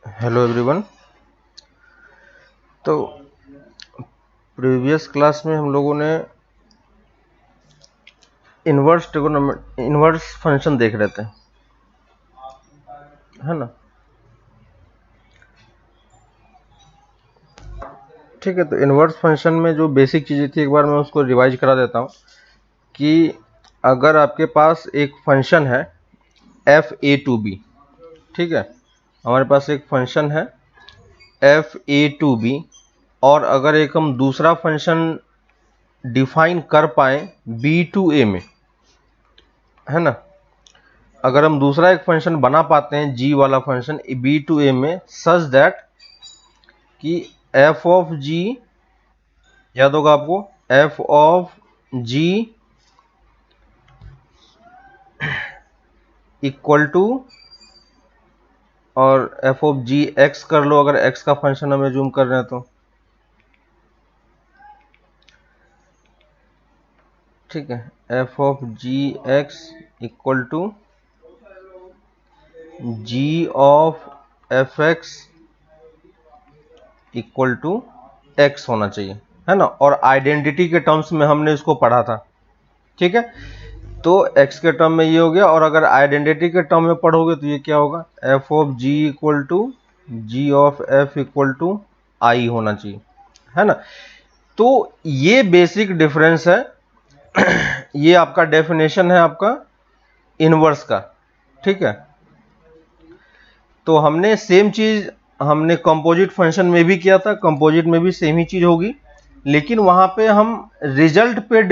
Hello everyone. तो previous class में हम लोगों ने इन्वर्स फंक्शन देख रहे थे, है ना। ठीक है, तो इन्वर्स फंक्शन में जो बेसिक चीज़ें थी एक बार मैं उसको रिवाइज करा देता हूँ कि अगर आपके पास एक फंक्शन है एफ ए टू बी, ठीक है, हमारे पास एक फंक्शन है एफ ए टू बी, और अगर एक हम दूसरा फंक्शन डिफाइन कर पाए बी टू ए में, है ना, अगर हम दूसरा एक फंक्शन बना पाते हैं जी वाला फंक्शन बी टू ए में सच दैट कि एफ ऑफ जी, याद होगा आपको, f of ji equal to, और एफ ऑफ जी एक्स कर लो अगर एक्स का फंक्शन हम एज्यूम कर रहे हैं तो, ठीक है, f of g x equal to ji of f x equal to x होना चाहिए, है ना। और आइडेंटिटी के टर्म्स में हमने इसको पढ़ा था, ठीक है। तो x के टर्म में ये हो गया, और अगर आइडेंटिटी के टर्म में पढ़ोगे तो ये क्या होगा, F of ji equal to ji of F equal to I होना चाहिए, है ना। तो ये बेसिक डिफरेंस है ये आपका डेफिनेशन है आपका इनवर्स का, ठीक है। तो हमने सेम चीज हमने कंपोजिट फंक्शन में भी किया था, कंपोजिट में भी सेम ही चीज होगी, लेकिन वहां पे हम रिजल्ट पे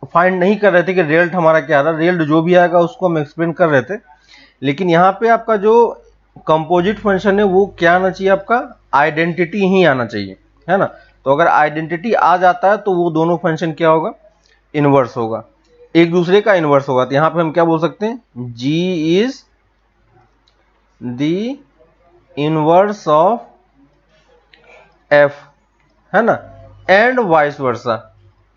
फाइंड नहीं कर रहे थे कि रिजल्ट हमारा क्या आ रहा है, रिजल्ट जो भी आएगा उसको हम एक्सप्लेन कर रहे थे। लेकिन यहाँ पे आपका जो कंपोजिट फंक्शन है वो क्या आना चाहिए, आपका आइडेंटिटी ही आना चाहिए, है ना। तो अगर आइडेंटिटी आ जाता है तो वो दोनों फंक्शन क्या होगा, इनवर्स होगा, एक दूसरे का इनवर्स होगा। तो यहाँ पे हम क्या बोल सकते हैं, g is the inverse of f, है ना, एंड वाइस वर्सा।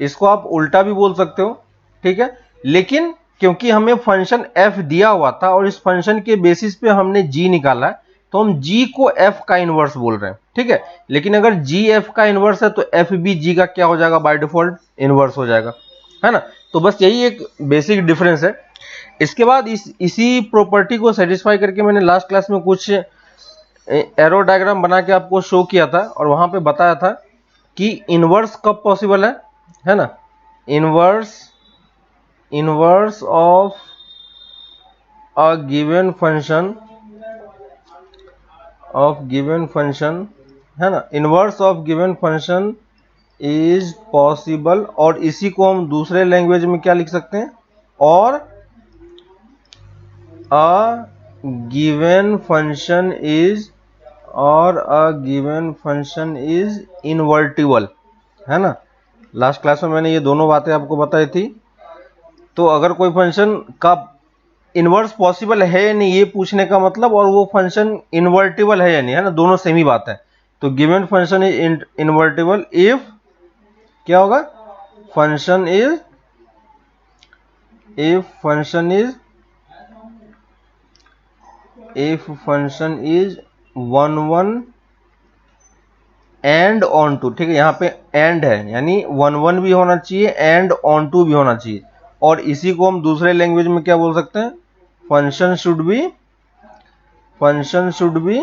इसको आप उल्टा भी बोल सकते हो, ठीक है। लेकिन क्योंकि हमें फंक्शन f दिया हुआ था और इस फंक्शन के बेसिस पे हमने g निकाला है, तो हम g को f का इनवर्स बोल रहे हैं, ठीक है। लेकिन अगर g f का इनवर्स है तो f भी g का क्या हो जाएगा, बाय डिफॉल्ट इनवर्स हो जाएगा, है ना। तो बस यही एक बेसिक डिफरेंस है। इसके बाद इसी प्रॉपर्टी को सेटिस्फाई करके मैंने लास्ट क्लास में कुछ एरो डायग्राम बना के आपको शो किया था, और वहां पे बताया था कि इनवर्स कब पॉसिबल है ना। Inverse of a given function है ना, inverse of given function is possible, और इसी को हम दूसरे लैंग्वेज में क्या लिख सकते हैं, और a given function is invertible, है ना। लास्ट क्लास में मैंने ये दोनों बातें आपको बताई थी। तो अगर कोई फंक्शन का इनवर्स पॉसिबल है या नहीं ये पूछने का मतलब, और वो फंक्शन इनवर्टिबल है या नहीं, है ना, दोनों सेम ही बात है। तो given function is invertible if क्या होगा, function is 1 1 and onto, ठीक है। यहाँ पे एंड है, यानी 1 1 भी होना चाहिए एंड ऑन टू भी होना चाहिए, और इसी को हम दूसरे लैंग्वेज में क्या बोल सकते हैं, फंक्शन शुड बी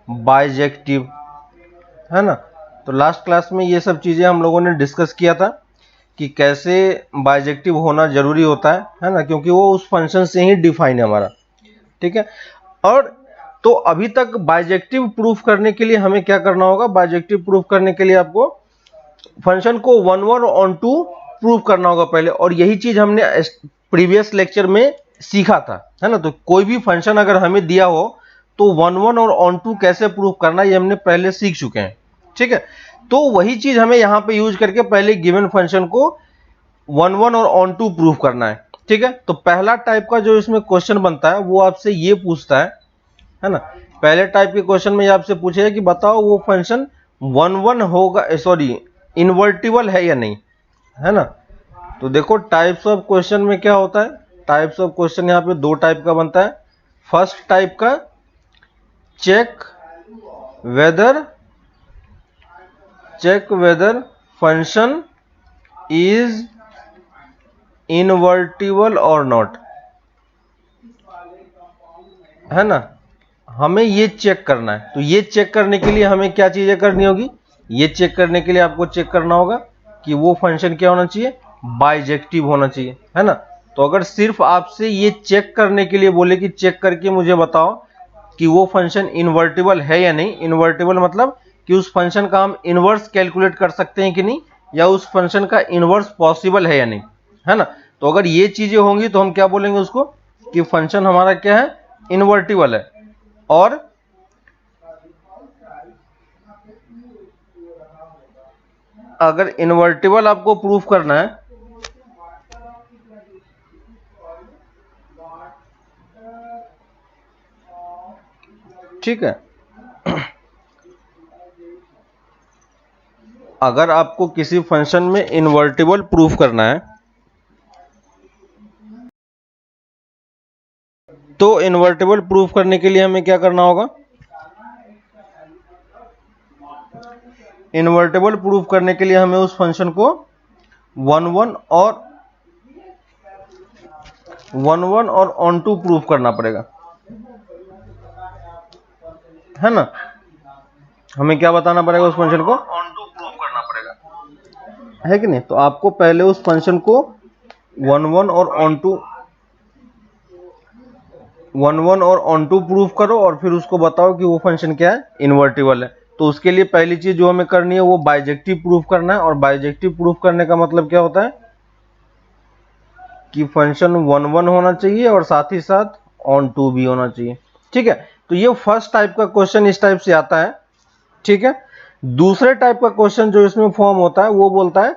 बाइजेक्टिव, है ना। तो लास्ट क्लास में ये सब चीजें हम लोगों ने डिस्कस किया था कि कैसे बाइजेक्टिव होना जरूरी होता है ना, क्योंकि वो उस फंक्शन से ही डिफाइन है हमारा, ठीक है। और तो अभी तक बाइजेक्टिव प्रूफ करने के लिए हमें क्या करना होगा, बाइजेक्टिव प्रूफ करने के लिए आपको फंक्शन को 1 1 ऑन टू प्रूफ करना होगा पहले, और यही चीज हमने प्रीवियस लेक्चर में सीखा था, है ना। तो कोई भी फंक्शन अगर हमें दिया हो तो 1 1 और ऑन टू कैसे प्रूफ करना ये हमने पहले सीख चुके हैं, ठीक है। तो वही चीज हमें यहां पे यूज करके पहले गिवन फंक्शन को 1 1 और ऑन टू प्रूफ करना है, ठीक है। तो पहला टाइप का जो इसमें क्वेश्चन बनता है वो आपसे ये पूछता है ना। पहले टाइप के क्वेश्चन में आपसे पूछेगा कि बताओ वो फंक्शन 1 1 होगा, सॉरी इन्वर्टिबल है या नहीं, है ना। तो देखो टाइप्स ऑफ क्वेश्चन में क्या होता है, टाइप्स ऑफ क्वेश्चन यहाँ पे दो टाइप का बनता है। फर्स्ट टाइप का check whether function is invertible or not, है ना। हमें ये चेक करना है, तो ये चेक करने के लिए हमें क्या चीजें करनी होगी, ये चेक करने के लिए आपको चेक करना होगा कि वो फंक्शन क्या होना चाहिए, बाइजेक्टिव होना चाहिए, है ना। तो अगर सिर्फ आपसे ये चेक करने के लिए बोले कि चेक करके मुझे बताओ कि वो फंक्शन इन्वर्टिबल है या नहीं, इन्वर्टिबल मतलब कि उस फंक्शन का हम इनवर्स कैलकुलेट कर सकते हैं कि नहीं, या उस फंक्शन का इनवर्स पॉसिबल है या नहीं, है ना। तो अगर ये चीजें होंगी तो हम क्या बोलेंगे उसको कि फंक्शन हमारा क्या है, इन्वर्टिबल है। और अगर इन्वर्टिबल आपको प्रूफ करना है, ठीक है, अगर आपको किसी फंक्शन में इन्वर्टिबल प्रूफ करना है तो इन्वर्टिबल प्रूफ करने के लिए हमें क्या करना होगा, इन्वर्टिबल प्रूफ करने के लिए हमें उस फंक्शन को 1 1 और ऑन टू प्रूफ करना पड़ेगा, है ना। हमें क्या बताना पड़ेगा, उस फंक्शन को ऑन टू प्रूफ करना पड़ेगा, है कि नहीं। तो आपको पहले उस फंक्शन को 1 और ऑन टू प्रूफ करो और फिर उसको बताओ कि वो फंक्शन क्या है, इन्वर्टिबल है। तो उसके लिए पहली चीज जो हमें करनी है वो बाइजेक्टिव प्रूफ करना है, और बाइजेक्टिव प्रूफ करने का मतलब क्या होता है कि फंक्शन 1 होना चाहिए और साथ ही साथ ऑन टू भी होना चाहिए, ठीक है। तो ये फर्स्ट टाइप का क्वेश्चन इस टाइप से आता है, ठीक है। दूसरे टाइप का क्वेश्चन जो इसमें फॉर्म होता है वो बोलता है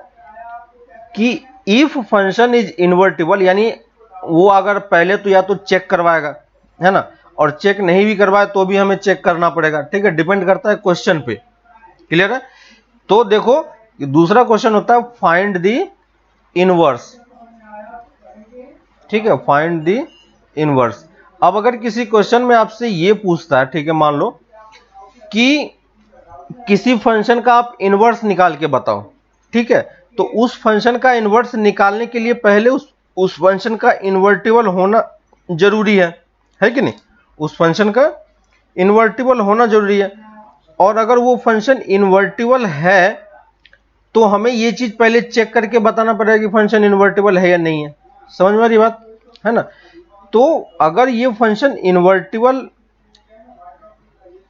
कि इफ फंक्शन इज इन्वर्टिबल, यानी वो अगर पहले तो या तो चेक करवाएगा, है ना, और चेक नहीं भी करवाए तो भी हमें चेक करना पड़ेगा, ठीक है, डिपेंड करता है क्वेश्चन पे, क्लियर है। तो देखो दूसरा क्वेश्चन होता है फाइंड द इनवर्स, ठीक है, फाइंड द इनवर्स। अब अगर किसी क्वेश्चन में आपसे ये पूछता है, ठीक है, मान लो कि किसी फंक्शन का आप इनवर्स निकाल के बताओ, ठीक है, तो उस फंक्शन का इनवर्स निकालने के लिए पहले उस फंक्शन का इन्वर्टिबल होना जरूरी है कि नहीं, उस फंक्शन का इन्वर्टिबल होना जरूरी है। और अगर वो फंक्शन इन्वर्टिबल है तो हमें ये चीज पहले चेक करके बताना पड़ेगा कि फंक्शन इन्वर्टिबल है या नहीं है, समझ में आ रही बात, है ना। तो अगर ये फंक्शन इन्वर्टिबल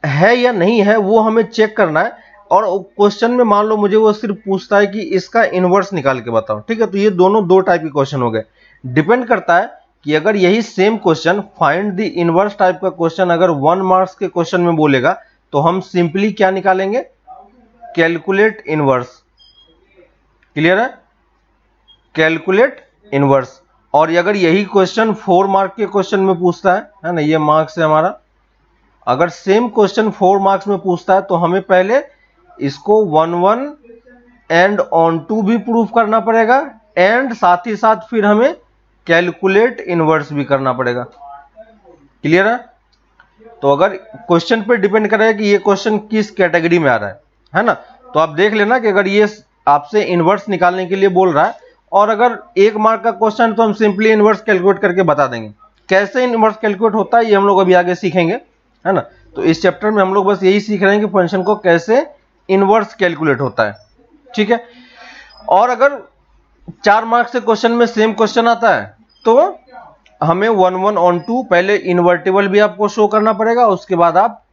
है या नहीं है वो हमें चेक करना है, और क्वेश्चन में मान लो मुझे वो सिर्फ पूछता है कि इसका इनवर्स निकाल के बताओ, ठीक है। तो ये दोनों दो टाइप के क्वेश्चन हो गए, डिपेंड करता है कि अगर यही same question find the inverse type का क्वेश्चन अगर 1 मार्क्स के क्वेश्चन में बोलेगा तो हम सिंपली क्या निकालेंगे, कैलकुलेट इनवर्स, क्लियर है, कैलकुलेट इनवर्स। और अगर यही क्वेश्चन 4 मार्क के क्वेश्चन में पूछता है ना, ये मार्क्स है हमारा, अगर सेम क्वेश्चन 4 मार्क्स में पूछता है तो हमें पहले इसको 1 एंड ऑन टू भी प्रूफ करना पड़ेगा, एंड साथ ही साथ फिर हमें कैलकुलेट इनवर्स भी करना पड़ेगा, क्लियर है। तो अगर क्वेश्चन पे डिपेंड करेगा कि ये क्वेश्चन किस कैटेगरी में आ रहा है ना। तो आप देख लेना कि अगर ये आपसे इनवर्स निकालने के लिए बोल रहा है और अगर 1 मार्क का क्वेश्चन तो हम सिंपली इनवर्स कैलकुलेट करके बता देंगे। कैसे इनवर्स कैलकुलेट होता है ये हम लोग अभी आगे सीखेंगे, है ना। तो इस चैप्टर में हम लोग बस यही सीख रहे हैं कि फंक्शन को कैसे इनवर्स कैलकुलेट होता है, ठीक है। और अगर 4 मार्क्स से क्वेश्चन में सेम क्वेश्चन आता है तो हमें 1 ऑन टू पहले इन्वर्टिबल भी आपको शो करना पड़ेगा, उसके बाद आप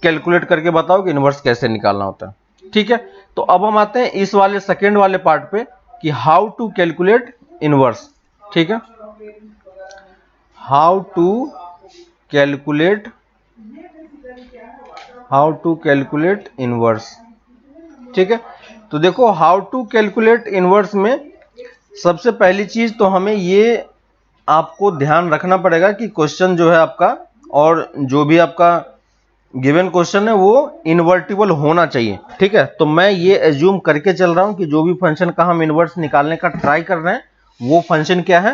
कैलकुलेट करके बताओ कि इनवर्स कैसे निकालना होता है, ठीक है। तो अब हम आते हैं इस वाले सेकेंड वाले पार्ट पे कि हाउ टू कैलकुलेट इनवर्स, ठीक है, हाउ टू कैलकुलेट इनवर्स, ठीक है। तो देखो हाउ टू कैलकुलेट इनवर्स में सबसे पहली चीज तो हमें ये आपको ध्यान रखना पड़ेगा कि क्वेश्चन जो है आपका और जो भी आपका गिवन क्वेश्चन है वो इन्वर्टिबल होना चाहिए, ठीक है। तो मैं ये एज्यूम करके चल रहा हूं कि जो भी फंक्शन का हम इनवर्स निकालने का ट्राई कर रहे हैं वो फंक्शन क्या है,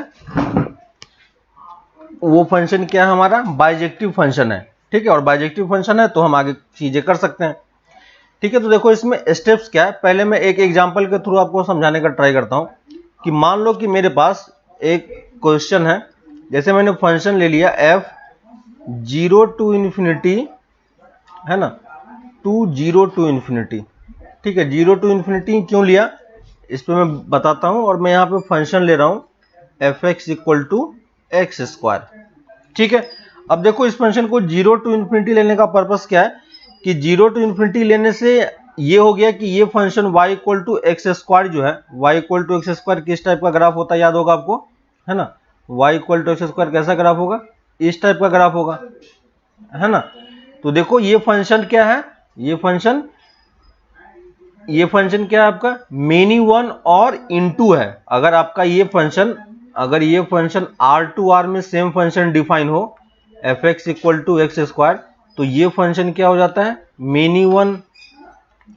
वो फंक्शन क्या है, हमारा बाइजेक्टिव फंक्शन है, ठीक है, और बाइजेक्टिव फंक्शन है तो हम आगे चीजें कर सकते हैं। ठीक है, तो देखो इसमें स्टेप्स क्या है, पहले मैं एक एग्जांपल के थ्रू आपको समझाने का ट्राई करता हूं कि मान लो कि मेरे पास एक क्वेश्चन है, जैसे मैंने फंक्शन ले लिया f 0 टू इन्फिनिटी, है ना, टू 0 टू इन्फिनिटी। ठीक है, 0 टू इन्फिनिटी क्यों लिया इस पे मैं बताता हूं, और मैं यहां पे फंक्शन ले रहा हूं fx equal to x square. ठीक है, अब देखो इस फंक्शन को 0 टू इन्फिनिटी लेने का पर्पस क्या है कि 0 टू इन्फिनिटी लेने से ये हो गया कि ये function y equal to x square जो है, y equal to x square किस टाइप का ग्राफ होता है याद होगा आपको, है ना, y equal to x square कैसा ग्राफ होगा, इस टाइप का ग्राफ होगा, है ना। तो देखो ये फंक्शन क्या है, ये फंक्शन क्या है आपका मेनी वन और इनटू है। अगर आपका ये फंक्शन, अगर ये फंक्शन R टू R में सेम फंक्शन डिफाइन हो fx equal to x square, तो ये फंक्शन क्या हो जाता है मेनी वन,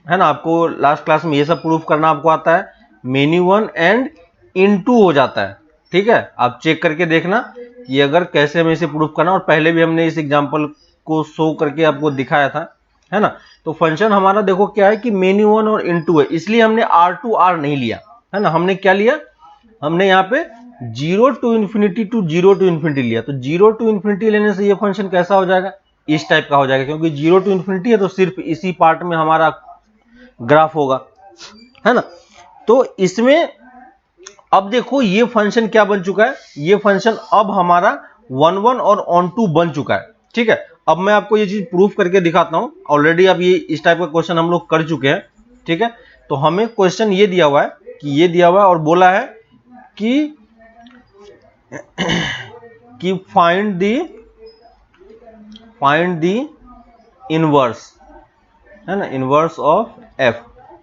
है ना। आपको लास्ट क्लास में ये सब प्रूफ करना आपको आता है, मेनी वन एंड इनटू हो जाता है। ठीक है, आप चेक करके देखना कि अगर कैसे हमें इसे प्रूफ करना, और पहले भी हमने इस एग्जांपल को शो करके आपको दिखाया था, है ना। तो फंक्शन हमारा देखो क्या है कि मेनी वन और इनटू है, इसलिए हमने R टू R नहीं लिया, है ना। हमने क्या लिया, हमने यहाँ पे 0 to infinity to 0 to infinity लिया। तो 0 टू इन्फिनिटी लेने से ये फंक्शन कैसा हो जाएगा, इस टाइप का हो जाएगा, क्योंकि 0 टू इन्फिनिटी है तो सिर्फ इसी पार्ट में हमारा ग्राफ होगा, है ना। तो इसमें अब देखो ये फंक्शन क्या बन चुका है, ये फंक्शन अब हमारा 1 1 और ऑन टू बन चुका है। ठीक है, अब मैं आपको ये चीज प्रूफ करके दिखाता हूं। ऑलरेडी अब ये इस टाइप का क्वेश्चन हम लोग कर चुके हैं। ठीक है, तो हमें क्वेश्चन ये दिया हुआ है कि ये दिया हुआ है और बोला है कि फाइंड द इनवर्स, है ना, इनवर्स ऑफ f।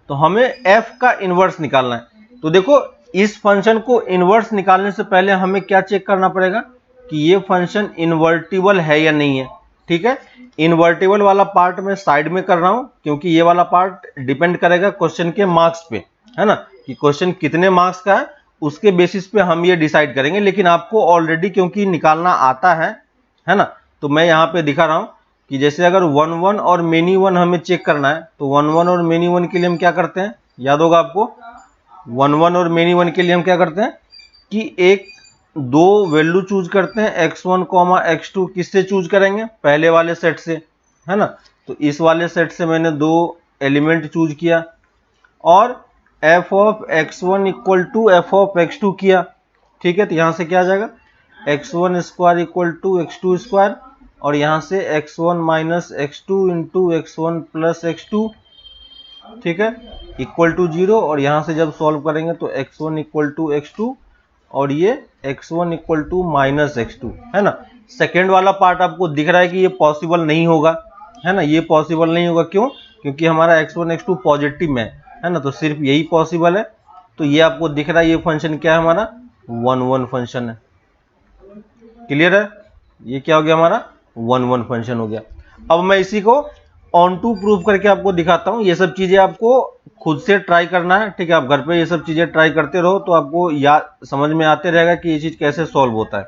तो हमें f का इनवर्स निकालना है। तो देखो इस फंक्शन को इनवर्स निकालने से पहले हमें क्या चेक करना पड़ेगा कि ये फंक्शन इन्वर्टिबल है या नहीं है। ठीक है, इन्वर्टिबल वाला पार्ट मैं साइड में कर रहा हूं, क्योंकि ये वाला पार्ट डिपेंड करेगा क्वेश्चन के मार्क्स पे, है ना, कि क्वेश्चन कितने मार्क्स का है उसके बेसिस पे हम ये डिसाइड करेंगे। लेकिन आपको ऑलरेडी क्योंकि निकालना आता है ना, तो मैं यहाँ पे दिखा रहा हूं कि जैसे अगर 1 1 और मेनी वन हमें चेक करना है, तो 1 1 और मेनी वन के लिए हम क्या करते हैं, याद होगा आपको, 1 1 और मेनी वन के लिए हम क्या करते हैं कि एक दो वैल्यू चूज करते हैं, x1, x2 किससे चूज करेंगे, पहले वाले सेट से, है ना। तो इस वाले सेट से मैंने दो एलिमेंट चूज किया और f of x1 equal to f of x2 किया। ठीक है, तो यहां से क्या आ जाएगा x1 square equal to x2 square, और यहां से x1 minus x2 into x1 plus x2, ठीक है, इक्वल टू 0। और यहां से जब सॉल्व करेंगे तो x1 इक्वल टू x2 और ये x1 equal to minus x2, है ना। सेकेंड वाला पार्ट आपको दिख रहा है कि ये पॉसिबल नहीं होगा, है ना, ये पॉसिबल नहीं होगा। क्यों, क्योंकि हमारा x1 x2 पॉजिटिव में है ना, तो सिर्फ यही पॉसिबल है। तो ये आपको दिख रहा है ये फंक्शन क्या है, हमारा 1 1 फंक्शन है। क्लियर है, ये क्या हो गया, हमारा 1 1 फंक्शन हो गया। अब मैं इसी को ऑन टू प्रूफ करके आपको दिखाता हूं। ये सब चीजें आपको खुद से ट्राई करना है। ठीक है, आप घर पे ये सब चीजें ट्राई करते रहो तो आपको याद समझ में आते रहेगा कि ये चीज कैसे सॉल्व होता है।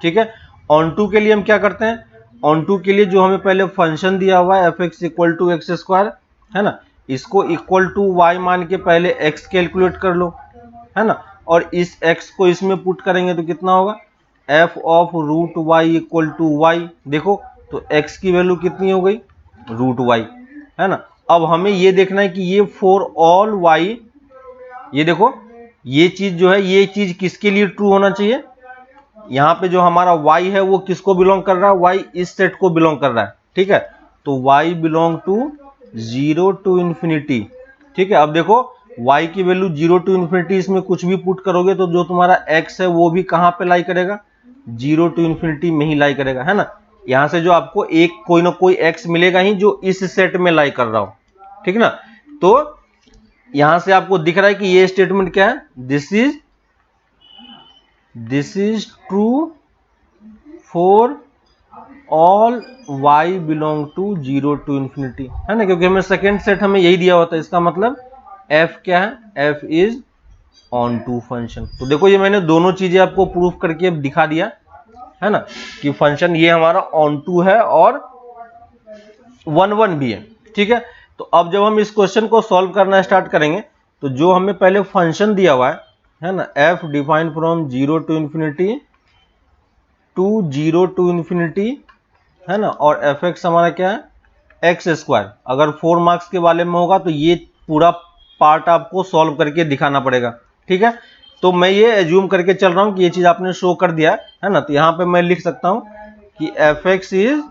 ठीक है, ऑन टू के लिए हम क्या करते हैं, ऑन टू के लिए जो हमें पहले फंक्शन दिया हुआ है fx equal to x square, है ना, इसको इक्वल टू y मान के पहले x कैलकुलेट कर लो, है ना, और इस x को इसमें पुट करेंगे तो कितना होगा f of root y equal to y। देखो तो x की वैल्यू कितनी हो गई, रूट y, है ना। अब हमें ये देखना है कि ये फॉर ऑल y, ये देखो ये चीज जो है, ये चीज किसके लिए ट्रू होना चाहिए, यहाँ पे जो हमारा y है वो किसको बिलोंग कर रहा है, y इस सेट को बिलोंग कर रहा है। ठीक है, तो y belong to 0 to infinity. ठीक है, अब देखो y की वैल्यू 0 टू इन्फिनिटी, इसमें कुछ भी पुट करोगे तो जो तुम्हारा x है वो भी कहां पे लाई करेगा, 0 टू इन्फिनिटी में ही लाई करेगा, है ना। यहां से जो आपको एक कोई ना कोई x मिलेगा ही जो इस सेट में लाई कर रहा हो, ठीक ना। तो यहां से आपको दिख रहा है कि ये स्टेटमेंट क्या है, this is true for all y belong to 0 to infinity, है ना, क्योंकि हमें सेकेंड सेट हमें यही दिया होता है। इसका मतलब f क्या है, f is onto function. तो देखो ये मैंने दोनों चीजें आपको प्रूफ करके दिखा दिया, है ना, कि फंक्शन ये हमारा ऑन टू है और 1 भी है, ठीक है। तो अब जब हम इस क्वेश्चन को सॉल्व करना स्टार्ट करेंगे तो जो हमें पहले फंक्शन दिया हुआ है ना, f define from 0 to infinity to 0 to infinity, है ना, और एफ एक्स हमारा क्या है एक्स स्क्वायर। अगर 4 मार्क्स के वाले में होगा तो ये पूरा पार्ट आपको सॉल्व करके दिखाना पड़ेगा, ठीक है। तो मैं ये एज्यूम करके चल रहा हूं कि ये चीज आपने शो कर दिया है ना, तो यहां पे मैं लिख सकता हूं कि एफ एक्स इज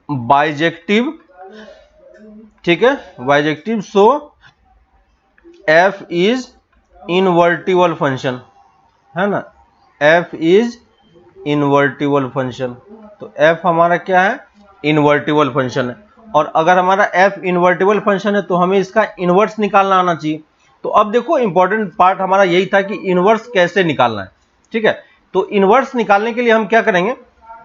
बाइजेक्टिव, ठीक है, bijective, so F is invertible function, है ना, एफ इज इनवर्टिबल फंक्शन। तो एफ हमारा क्या है, इनवर्टिबल फंक्शन है। और अगर हमारा एफ इनवर्टिबल फंक्शन है तो हमें इसका इनवर्स निकालना आना चाहिए। तो अब देखो इंपॉर्टेंट पार्ट हमारा यही था कि इनवर्स कैसे निकालना है, ठीक है। तो इनवर्स निकालने के लिए हम क्या करेंगे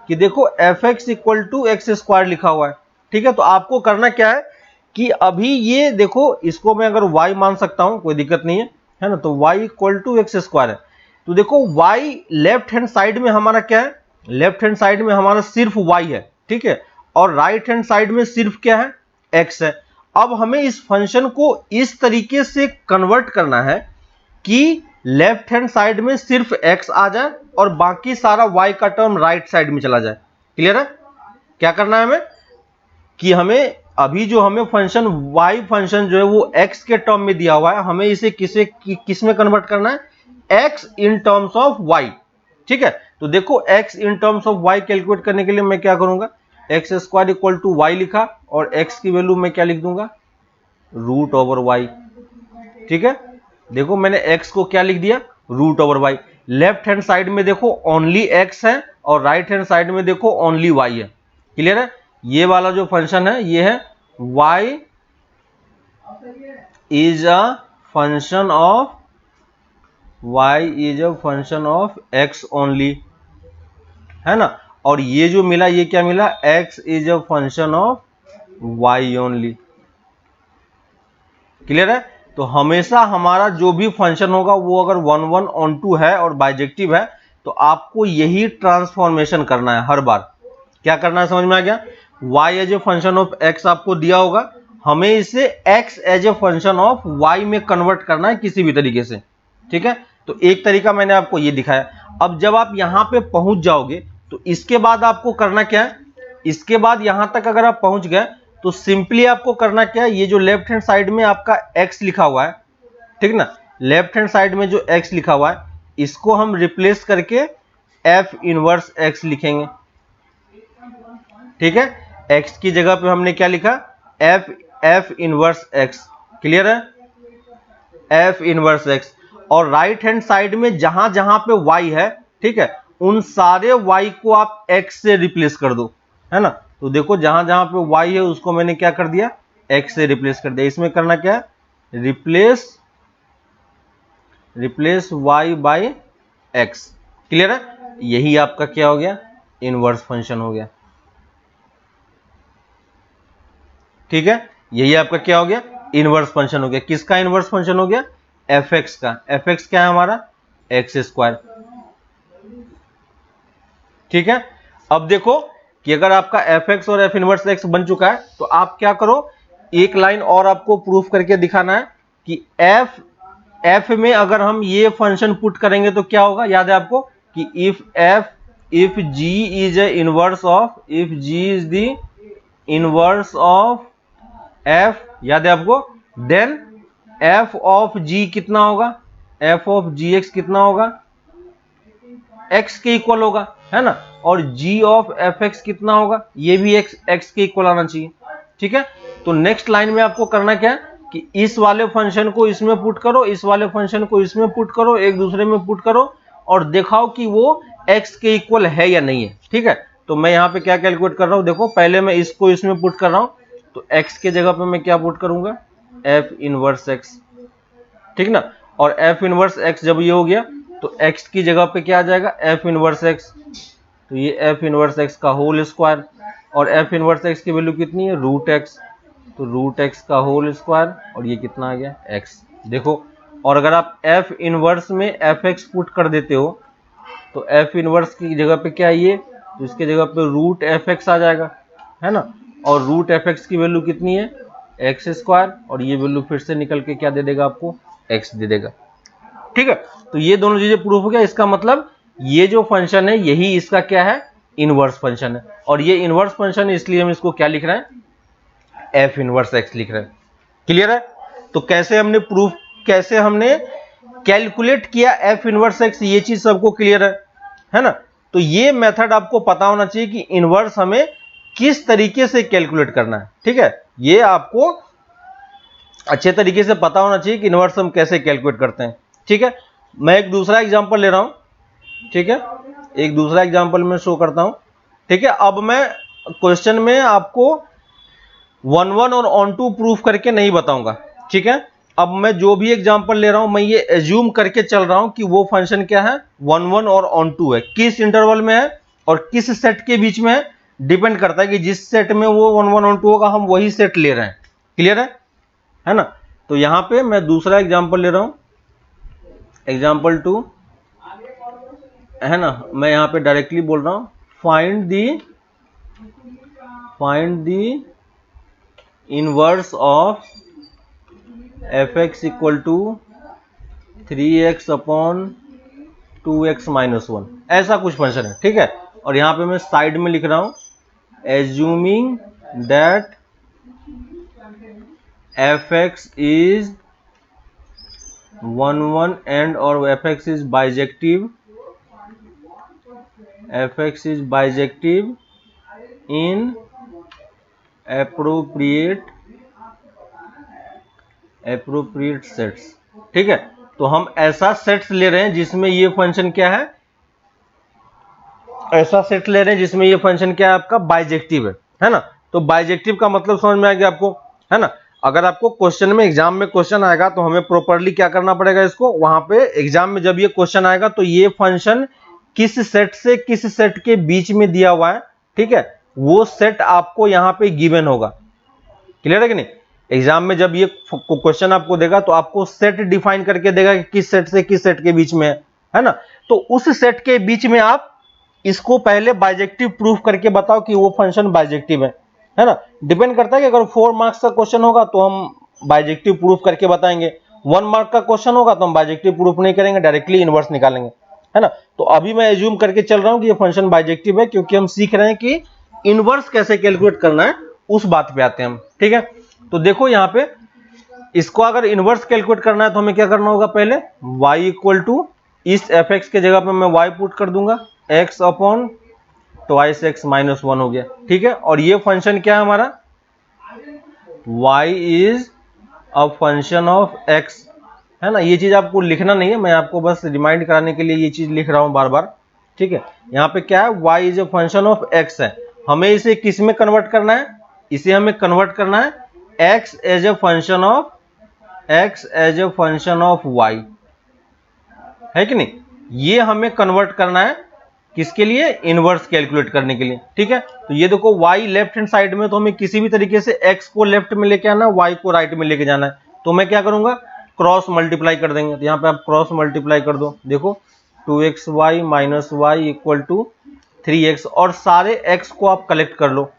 कि देखो f x equal to x square लिखा हुआ है, ठीक है। तो आपको करना क्या है कि अभी ये देखो, इसको मैं अगर y मान सकता हूं, कोई दिक्कत नहीं है ना, तो y equal to x square है। तो देखो y लेफ्ट हैंड साइड में हमारा क्या है, लेफ्ट हैंड साइड में हमारा सिर्फ y है, ठीक है, और राइट हैंड साइड में सिर्फ क्या है, x है। अब हमें इस फंक्शन को इस तरीके से कन्वर्ट करना है कि लेफ्ट हैंड साइड में सिर्फ x आ जाए और बाकी सारा y का टर्म राइट साइड में चला जाए। क्लियर है? क्या करना है हमें कि हमें अभी जो हमें फंक्शन y फंक्शन जो है वो x के टर्म में दिया हुआ है, हमें इसे किस में कन्वर्ट करना है, x in terms of y, ठीक है। तो देखो x in terms of y calculate करने के लिए मैं क्या करूंगा, x square equal to y लिखा और x की वैल्यू मैं क्या लिख दूंगा, रूट ओवर y, ठीक है। देखो मैंने x को क्या लिख दिया, root over y। Left hand side में देखो ओनली x है और राइट हैंड साइड में देखो ओनली y है। क्लियर है? ये वाला जो फंक्शन है ये है y is a function of x only, है ना। और ये जो मिला ये क्या मिला, x is a function of y only. Clear है? तो हमेशा हमारा जो भी फंक्शन होगा वो अगर 1 1 ऑन 2 है और बाइजेक्टिव है तो आपको यही ट्रांसफॉर्मेशन करना है हर बार। क्या करना है समझ में आ गया? y as a function of x आपको दिया होगा, हमें इसे x as a function of y में कन्वर्ट करना है किसी भी तरीके से, ठीक है। तो एक तरीका मैंने आपको ये दिखाया। अब जब आप यहां पे पहुंच जाओगे तो इसके बाद आपको करना क्या है, इसके बाद यहां तक अगर आप पहुंच गए तो सिंपली आपको करना क्या है, ये जो लेफ्ट हैंड साइड में आपका x लिखा हुआ है, ठीक ना, लेफ्ट हैंड साइड में जो x लिखा हुआ है इसको हम रिप्लेस करके f इनवर्स x लिखेंगे, ठीक है। x की जगह पे हमने क्या लिखा, f इनवर्स x। क्लियर है? f inverse x। और राइट हैंड साइड में जहां जहां पे y है, ठीक है, उन सारे y को आप x से रिप्लेस कर दो, है ना। तो देखो जहां जहां पे y है उसको मैंने क्या कर दिया, x से रिप्लेस कर दिया। इसमें करना क्या है, replace y by x। Clear है? यही आपका क्या हो गया, इनवर्स फंक्शन हो गया, ठीक है। यही आपका क्या हो गया, इनवर्स फंक्शन हो गया। किसका इनवर्स फंक्शन हो गया, एफ एक्स का। एफ एक्स क्या है हमारा, एक्स स्क्वायर, ठीक है। अब देखो कि अगर आपका एफ एक्स और एफ इनवर्स एक्स बन चुका है तो आप क्या करो, एक लाइन और आपको प्रूफ करके दिखाना है कि एफ में अगर हम ये फंक्शन पुट करेंगे तो क्या होगा। याद है आपको कि if g is a inverse of, if g is the inverse of f, याद है आपको, देन एफ ऑफ जी कितना होगा, एफ ऑफ जी एक्स कितना होगा, एक्स के इक्वल होगा, है ना। और g ऑफ एफ एक्स कितना होगा, ये भी x के इक्वल आना चाहिए, ठीक है। तो नेक्स्ट लाइन में आपको करना क्या है कि इस वाले फंक्शन को इसमें पुट करो, इस वाले फंक्शन को इसमें पुट करो, एक दूसरे में पुट करो और दिखाओ कि वो x के इक्वल है या नहीं है, ठीक है। तो मैं यहाँ पे क्या कैलकुलेट कर रहा हूँ, देखो पहले मैं इसको इसमें पुट कर रहा हूँ तो x के जगह पे मैं क्या पुट करूंगा, f इनवर्स x, ठीक ना। और f इनवर्स x जब ये हो गया तो x की जगह पे क्या आ जाएगा, f इनवर्स x। तो ये f इनवर्स x का होल स्क्वायर, और f इनवर्स x की वैल्यू कितनी है, रूट x। तो रूट x का होल स्क्वायर, और ये कितना आ गया, x। देखो, और अगर आप f इनवर्स में fx पुट कर देते हो तो f इनवर्स की जगह पे क्या है ये, तो इसके जगह पे रूट fx आ जाएगा, है ना। और रूट एफ एक्स की वैल्यू कितनी है, एक्स स्क्वायर, और ये वैल्यू फिर से निकल के क्या दे देगा आपको, एक्स दे देगा। ठीक है, तो ये दोनों चीजें प्रूफ हो गया। इसका मतलब ये जो फंक्शन है यही इसका क्या है, इनवर्स फंक्शन है। और ये इनवर्स फंक्शन है इसलिए हम इसको क्या लिख रहे हैं, एफ इनवर्स एक्स लिख रहे हैं। क्लियर है? तो कैसे हमने प्रूफ, कैसे हमने कैलकुलेट किया एफ इनवर्स एक्स, ये चीज सबको क्लियर है ना? तो ये मेथड आपको पता होना चाहिए कि इनवर्स हमें किस तरीके से कैलकुलेट करना है। ठीक है, ये आपको अच्छे तरीके से पता होना चाहिए कि इनवर्स हम कैसे कैलकुलेट करते हैं। ठीक है, मैं एक दूसरा एग्जांपल ले रहा हूं। ठीक है, एक दूसरा एग्जांपल मैं शो करता हूं। ठीक है, अब मैं क्वेश्चन में आपको 1 1 और ऑन टू प्रूफ करके नहीं बताऊंगा। ठीक है, अब मैं जो भी एग्जांपल ले रहा हूं मैं ये एज्यूम करके चल रहा हूं कि वो फंक्शन क्या है, 1 1 और ऑन टू है, किस इंटरवल में है और किस सेट के बीच में है, डिपेंड करता है कि जिस सेट में वो 1 1 ऑन टू होगा हम वही सेट ले रहे हैं। क्लियर है ना? तो यहां पे मैं दूसरा एग्जांपल ले रहा हूं, एग्जांपल 2 है ना। मैं यहां पे डायरेक्टली बोल रहा हूं, find the inverse of f x equal to 3x upon 2x minus 1, ऐसा कुछ फंक्शन है। ठीक है, और यहां पे मैं साइड में लिख रहा हूं, assuming that F X is 1 1 and और F X is bijective, F X is bijective in appropriate sets. ठीक है, तो हम ऐसा सेट्स ले रहे हैं जिसमें ये फंक्शन क्या है, ऐसा सेट ले रहे हैं जिसमें ये फंक्शन क्या है आपका, बाइजेक्टिव है ना। तो बाइजेक्टिव का मतलब समझ में आ गया आपको, है ना। अगर आपको क्वेश्चन में, एग्जाम में क्वेश्चन आएगा तो हमें प्रॉपर्ली क्या करना पड़ेगा, इसको वहां पे एग्जाम में जब ये क्वेश्चन आएगा तो ये फंक्शन किस सेट से किस सेट के बीच में दिया हुआ है, ठीक है, वो सेट आपको यहां पे गिवन होगा। क्लियर है कि नहीं? एग्जाम में जब ये क्वेश्चन आपको देगा तो आपको सेट डिफाइन करके देगा कि किस सेट से किस सेट के बीच में है ना। तो उस सेट के बीच में आप इसको पहले बाइजेक्टिव प्रूफ करके बताओ कि वो फंक्शन बाइजेक्टिव है ना। डिपेंड करता है कि अगर 4 मार्क्स का क्वेश्चन होगा तो हम बाइजेक्टिव प्रूफ करके बताएंगे, 1 मार्क का क्वेश्चन होगा तो हम बाइजेक्टिव प्रूफ नहीं करेंगे, डायरेक्टली इनवर्स निकालेंगे, है ना। तो अभी मैं एज्यूम करके चल रहा हूं कि ये फंक्शन बाइजेक्टिव है, क्योंकि हम सीख रहे हैं कि इनवर्स कैसे कैलकुलेट करना है, उस बात पे आते हैं हम। ठीक है, तो देखो यहां पे इसको अगर इनवर्स कैलकुलेट करना है तो हमें क्या करना होगा, पहले y इक्वल टू इस एफ एक्स के जगह पे मैं y पुट कर दूंगा, x upon twice x minus 1 हो गया। ठीक है, और ये फंक्शन क्या है हमारा, y is a function of x, है ना। ये चीज आपको लिखना नहीं है, मैं आपको बस रिमाइंड कराने के लिए ये चीज लिख रहा हूं बार बार। ठीक है, यहाँ पे क्या है, y is a function of x है, हमें इसे किस में कन्वर्ट करना है, इसे हमें कन्वर्ट करना है x as a function of y, है कि नहीं। ये हमें कन्वर्ट करना है किसके लिए, इनवर्स कैलकुलेट करने के लिए। ठीक है, तो ये देखो y लेफ्ट हैंड साइड में, तो हमें किसी भी तरीके से x को लेफ्ट में लेके आना है, y को राइट में लेके जाना है। तो मैं क्या करूंगा, क्रॉस मल्टीप्लाई कर देंगे। तो यहाँ पे आप क्रॉस मल्टीप्लाई कर दो, देखो 2xy minus y equal to 3x, और सारे x को आप कलेक्ट कर लो,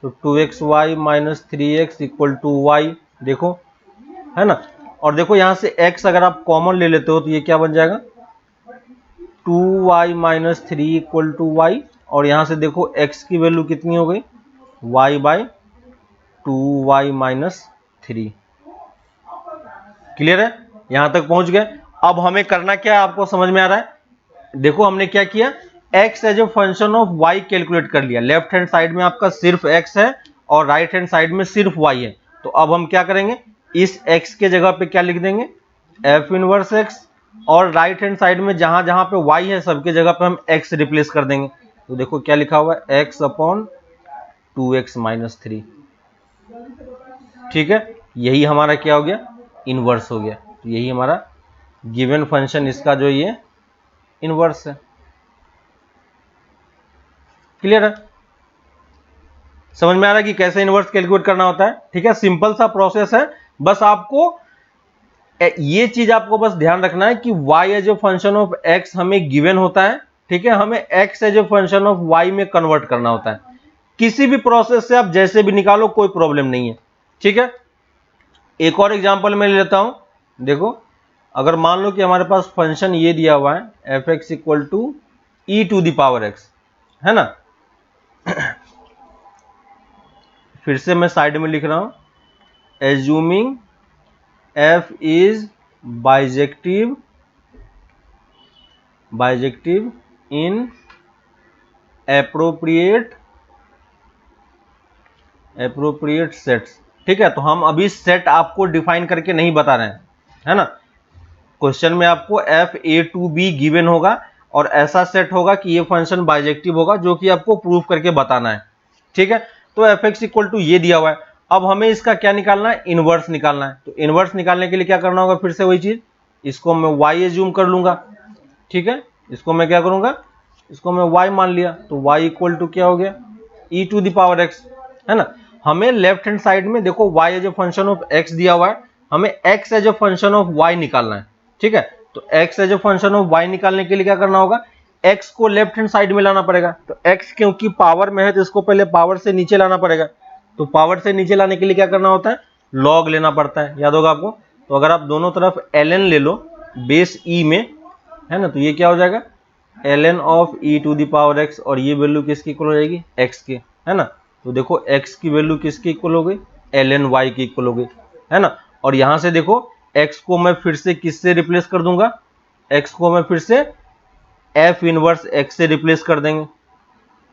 तो 2xy minus 3x equal to y, देखो, है ना। और देखो यहां से x अगर आप कॉमन ले लेते हो तो ये क्या बन जाएगा, 2y minus 3 equal to y, और यहां से देखो x की वैल्यू कितनी हो गई, y by 2y minus 3। Clear है, यहां तक पहुंच गए। अब हमें करना क्या है, आपको समझ में आ रहा है। देखो हमने क्या किया, x as a function of y calculate कर लिया, लेफ्ट हैंड साइड में आपका सिर्फ x है और राइट हैंड साइड में सिर्फ y है। तो अब हम क्या करेंगे, इस x के जगह पे क्या लिख देंगे, f इनवर्स x, और राइट हैंड साइड में जहां जहां पे y है सबके जगह पे हम x रिप्लेस कर देंगे। तो देखो क्या लिखा हुआ है, x अपॉन 2x माइनस 3। ठीक है, यही हमारा क्या हो गया, इनवर्स हो गया। तो यही हमारा गिवन फंक्शन, इसका जो ये इनवर्स है। क्लियर है, समझ में आ रहा है कि कैसे इनवर्स कैलकुलेट करना होता है। ठीक है, सिंपल सा प्रोसेस है, बस आपको ये चीज आपको बस ध्यान रखना है कि y as a function of x हमें गिवन होता है। ठीक है, हमें x as a function of y में कन्वर्ट करना होता है। किसी भी प्रोसेस से आप जैसे भी निकालो कोई प्रॉब्लम नहीं है, ठीक है। एक और एग्जांपल मैं ले लेता हूं। देखो, अगर मान लो कि हमारे पास फंक्शन ये दिया हुआ है f x equal to e to the power x, है ना। फिर से मैं साइड में लिख रहा हूं, assuming F is bijective in appropriate sets, ठीक है। तो हम अभी सेट आपको डिफाइन करके नहीं बता रहे हैं, है ना। क्वेश्चन में आपको f A to B given होगा और ऐसा सेट होगा कि ये फंक्शन बाइजेक्टिव होगा, जो कि आपको प्रूफ करके बताना है, ठीक है। तो एफ एक्स इक्वल टू ये दिया हुआ है। अब हमें इसका क्या निकालना है, इनवर्स निकालना है। तो इनवर्स निकालने के लिए क्या करना होगा, फिर से वही चीज, इसको मैं y एज्यूम कर लूंगा, ठीक है। इसको मैं क्या करूंगा, इसको मैं y मान लिया, तो y इक्वल टू क्या हो गया, e to the power x, है ना। हमें लेफ्ट हैंड साइड में देखो y as a function of x दिया हुआ है, हमें x as a function of y निकालना है, ठीक है। तो x as a function of y निकालने के लिए क्या करना होगा, x को लेफ्ट हैंड साइड में लाना पड़ेगा। तो x क्योंकि पावर में है तो इसको पहले पावर से नीचे लाना पड़ेगा। तो पावर से नीचे लाने के लिए क्या करना होता है, log लेना पड़ता है, याद होगा आपको। तो अगर आप दोनों तरफ ln ले लो बेस e में, है ना, तो ये क्या हो जाएगा, ln of e to the power x, और ये वैल्यू किसकी इक्वल हो जाएगी, x के, है ना। तो देखो x की वैल्यू किसकी इक्वल हो गई, ln y की इक्वल हो गई, है ना। और यहां से देखो x को मैं फिर से किससे रिप्लेस कर दूंगा, x को मैं फिर से f इनवर्स x से रिप्लेस कर देंगे,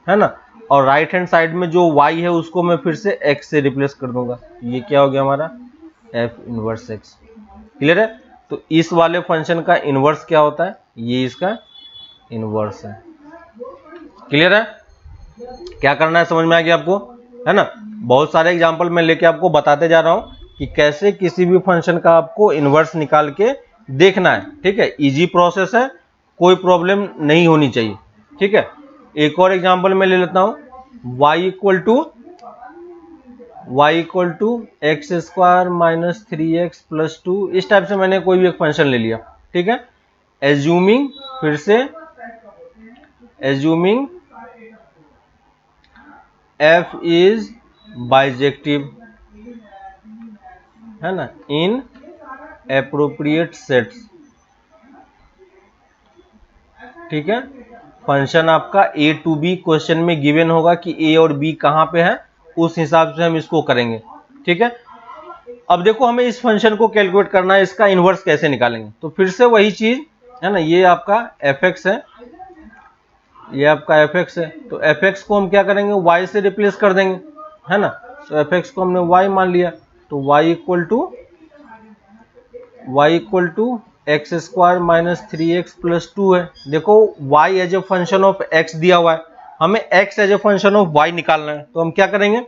है ना। और राइट हैंड साइड में जो y है उसको मैं फिर से x से रिप्लेस कर दूंगा। ये क्या हो गया हमारा, f इनवर्स x। क्लियर है। तो इस वाले फंक्शन का इनवर्स क्या होता है, ये इसका इनवर्स है। क्लियर है। क्या करना है समझ में आ गया आपको, है ना। बहुत सारे एग्जांपल मैं लेके आपको बताते जा रहा हूं कि कैसे किसी भी फंक्शन का आपको इनवर्स निकाल के देखना है, ठीक है। इजी प्रोसेस है, कोई प्रॉब्लम नहीं होनी चाहिए, ठीक है। एक और एग्जांपल मैं ले लेता हूं, y equal to x square minus 3x plus 2। इस टाइप से मैंने कोई भी एक फंक्शन ले लिया, ठीक है। एज्यूमिंग, फिर से एज्यूमिंग f इज बाइजेक्टिव, है ना, इन एप्रोप्रिएट सेट्स, ठीक है। फंक्शन आपका a टू b क्वेश्चन में गिवन होगा कि a और b कहां पे है, उस हिसाब से हम इसको करेंगे, ठीक है। अब देखो हमें इस फंक्शन को कैलकुलेट करना है, इसका इनवर्स कैसे निकालेंगे। तो फिर से वही चीज, है ना, ये आपका fx है, ये आपका fx है। तो fx को हम क्या करेंगे, y से रिप्लेस कर देंगे, है ना। तो fx को हमने y मान लिया, तो y equal to x square minus 3x plus 2 है। देखो y as a function of x दिया हुआ है, हमें x as a function of y निकालना है। तो हम क्या करेंगे,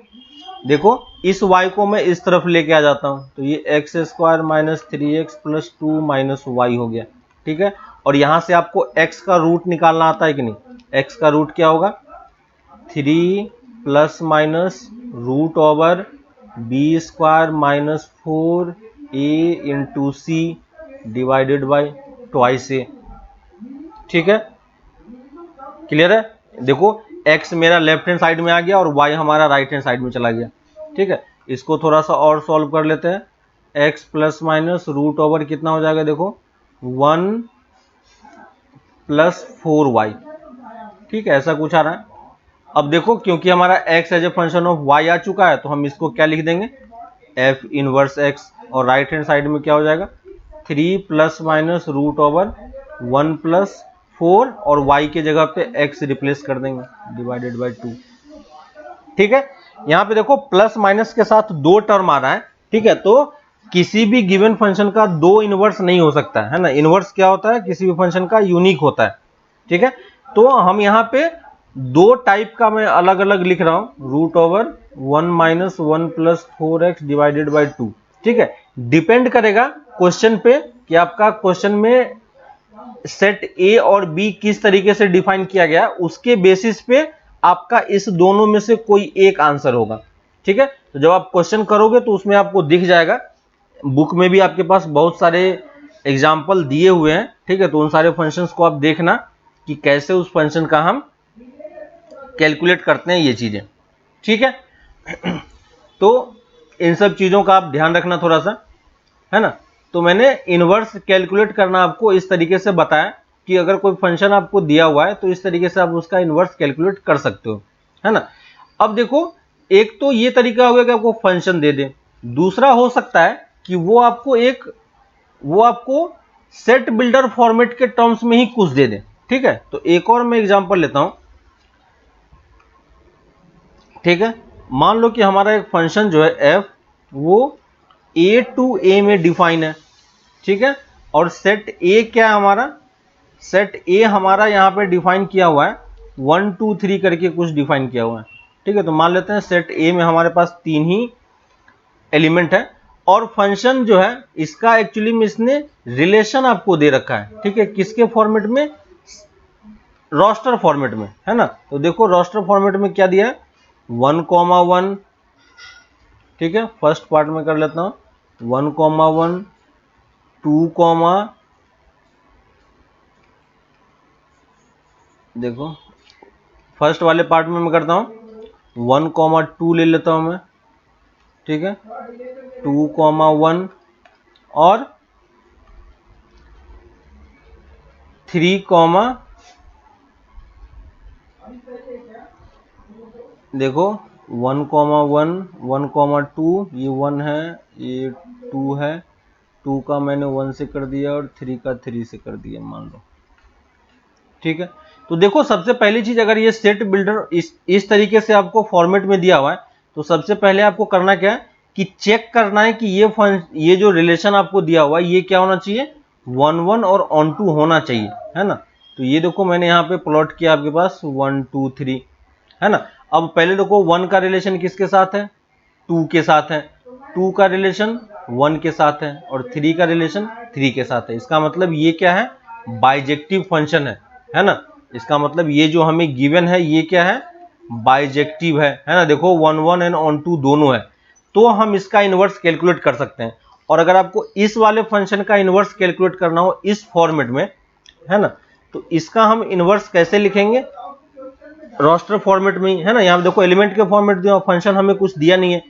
देखो इस y को मैं इस तरफ लेके आ जाता हूं, तो ये x square minus 3x plus 2 minus y हो गया, ठीक है। और यहां से आपको x का रूट निकालना आता है कि नहीं, x का रूट क्या होगा, 3 plus minus root over B square minus 4a into C divided by twice A, ठीक है। क्लियर है। देखो x मेरा लेफ्ट हैंड साइड में आ गया और y हमारा राइट हैंड साइड में चला गया, ठीक है। इसको थोड़ा सा और सॉल्व कर लेते हैं, x plus minus root over कितना हो जाएगा, देखो 1 प्लस 4y, ठीक है, ऐसा कुछ आ रहा है। अब देखो क्योंकि हमारा x as a function of y आ चुका है, तो हम इसको क्या लिख देंगे, f इनवर्स x, और राइट हैंड साइड में क्या हो जाएगा, 3 plus minus root over 1 plus 4, और y के जगह पे x रिप्लेस कर देंगे डिवाइडेड बाय 2, ठीक है। यहाँ पे देखो प्लस माइनस के साथ दो टर्म आ रहा है, ठीक है। तो किसी भी गिवन फंक्शन का दो इनवर्स नहीं हो सकता है ना। इनवर्स क्या होता है, किसी भी फंक्शन का यूनिक होता है, ठीक है। तो हम यहाँ पे दो टाइप का मैं अलग अलग लिख रहा हूं, root over 1 minus 1 plus 4x divided by 2, ठीक है। डिपेंड करेगा क्वेश्चन पे कि आपका क्वेश्चन में सेट ए और बी किस तरीके से डिफाइन किया गया, उसके बेसिस पे आपका इस दोनों में से कोई एक आंसर होगा, ठीक है। तो जब आप क्वेश्चन करोगे तो उसमें आपको दिख जाएगा, बुक में भी आपके पास बहुत सारे एग्जाम्पल दिए हुए हैं, ठीक है। तो उन सारे फंक्शंस को आप देखना कि कैसे उस फंक्शन का हम कैलकुलेट करते हैं ये चीजें, ठीक है। तो इन सब चीजों का आप ध्यान रखना थोड़ा सा, है ना। तो मैंने इनवर्स कैलकुलेट करना आपको इस तरीके से बताया कि अगर कोई फंक्शन आपको दिया हुआ है तो इस तरीके से आप उसका इनवर्स कैलकुलेट कर सकते हो, है ना। अब देखो, एक तो ये तरीका हो गया कि आपको फंक्शन दे दे, दूसरा हो सकता है कि वो आपको सेट बिल्डर फॉर्मेट के टर्म्स में ही कुछ दे दे, ठीक है। तो एक और मैं एग्जांपल लेता हूं, ठीक है। मान लो कि हमारा एक फंक्शन जो है एफ वो a टू a में डिफाइन है, ठीक है। और सेट ए क्या है हमारा, सेट ए हमारा यहां पे डिफाइन किया हुआ है 1 2 3 करके कुछ डिफाइन किया हुआ है, ठीक है। तो मान लेते हैं सेट ए में हमारे पास 3 ही एलिमेंट है और फंक्शन जो है इसका एक्चुअली में इसने रिलेशन आपको दे रखा है, ठीक है। किसके फॉर्मेट में, रोस्टर फॉर्मेट में, है ना। तो देखो रोस्टर फॉर्मेट में क्या दिया है 1,1, ठीक है। फर्स्ट पार्ट में कर लेता हूं 1,1 2, देखो फर्स्ट वाले पार्ट में मैं करता हूं 1,2 ले लेता हूं मैं, ठीक है। 2,1 और 3, देखो 1,1 1,2 ये 1 है, ये 2 है, 2 का मैंने 1 से कर दिया और 3 का 3 से कर दिया मान लो, ठीक है। तो देखो सबसे पहली चीज, अगर ये सेट बिल्डर इस तरीके से आपको फॉर्मेट में दिया हुआ है तो सबसे पहले आपको करना क्या है कि चेक करना है कि ये जो रिलेशन आपको दिया हुआ है ये क्या होना चाहिए, 1 1 और ऑन टू होना चाहिए, है ना। तो ये देखो मैंने यहाँ पे प्लॉट किया आपके पास 1 2 3, है ना। अब पहले देखो 1 का रिलेशन किसके साथ है, 2 के साथ है, 2 का रिलेशन 1 के साथ है और 3 का रिलेशन 3 के साथ है। इसका मतलब ये क्या है, बाइजेक्टिव फंक्शन है ना। इसका मतलब ये जो हमें गिवन है ये क्या है, बाइजेक्टिव है ना। देखो 1 1 एंड ऑन टू दोनों है, तो हम इसका इनवर्स कैलकुलेट कर सकते हैं। और अगर आपको इस वाले फंक्शन का इनवर्स कैलकुलेट करना हो इस फॉर्मेट में, है ना, तो इसका हम इनवर्स कैसे लिखेंगे, रोस्टर फॉर्मेट में, है ना। यहाँ देखो एलिमेंट के फॉर्मेट दिया, फंक्शन हमें कुछ दिया नहीं है,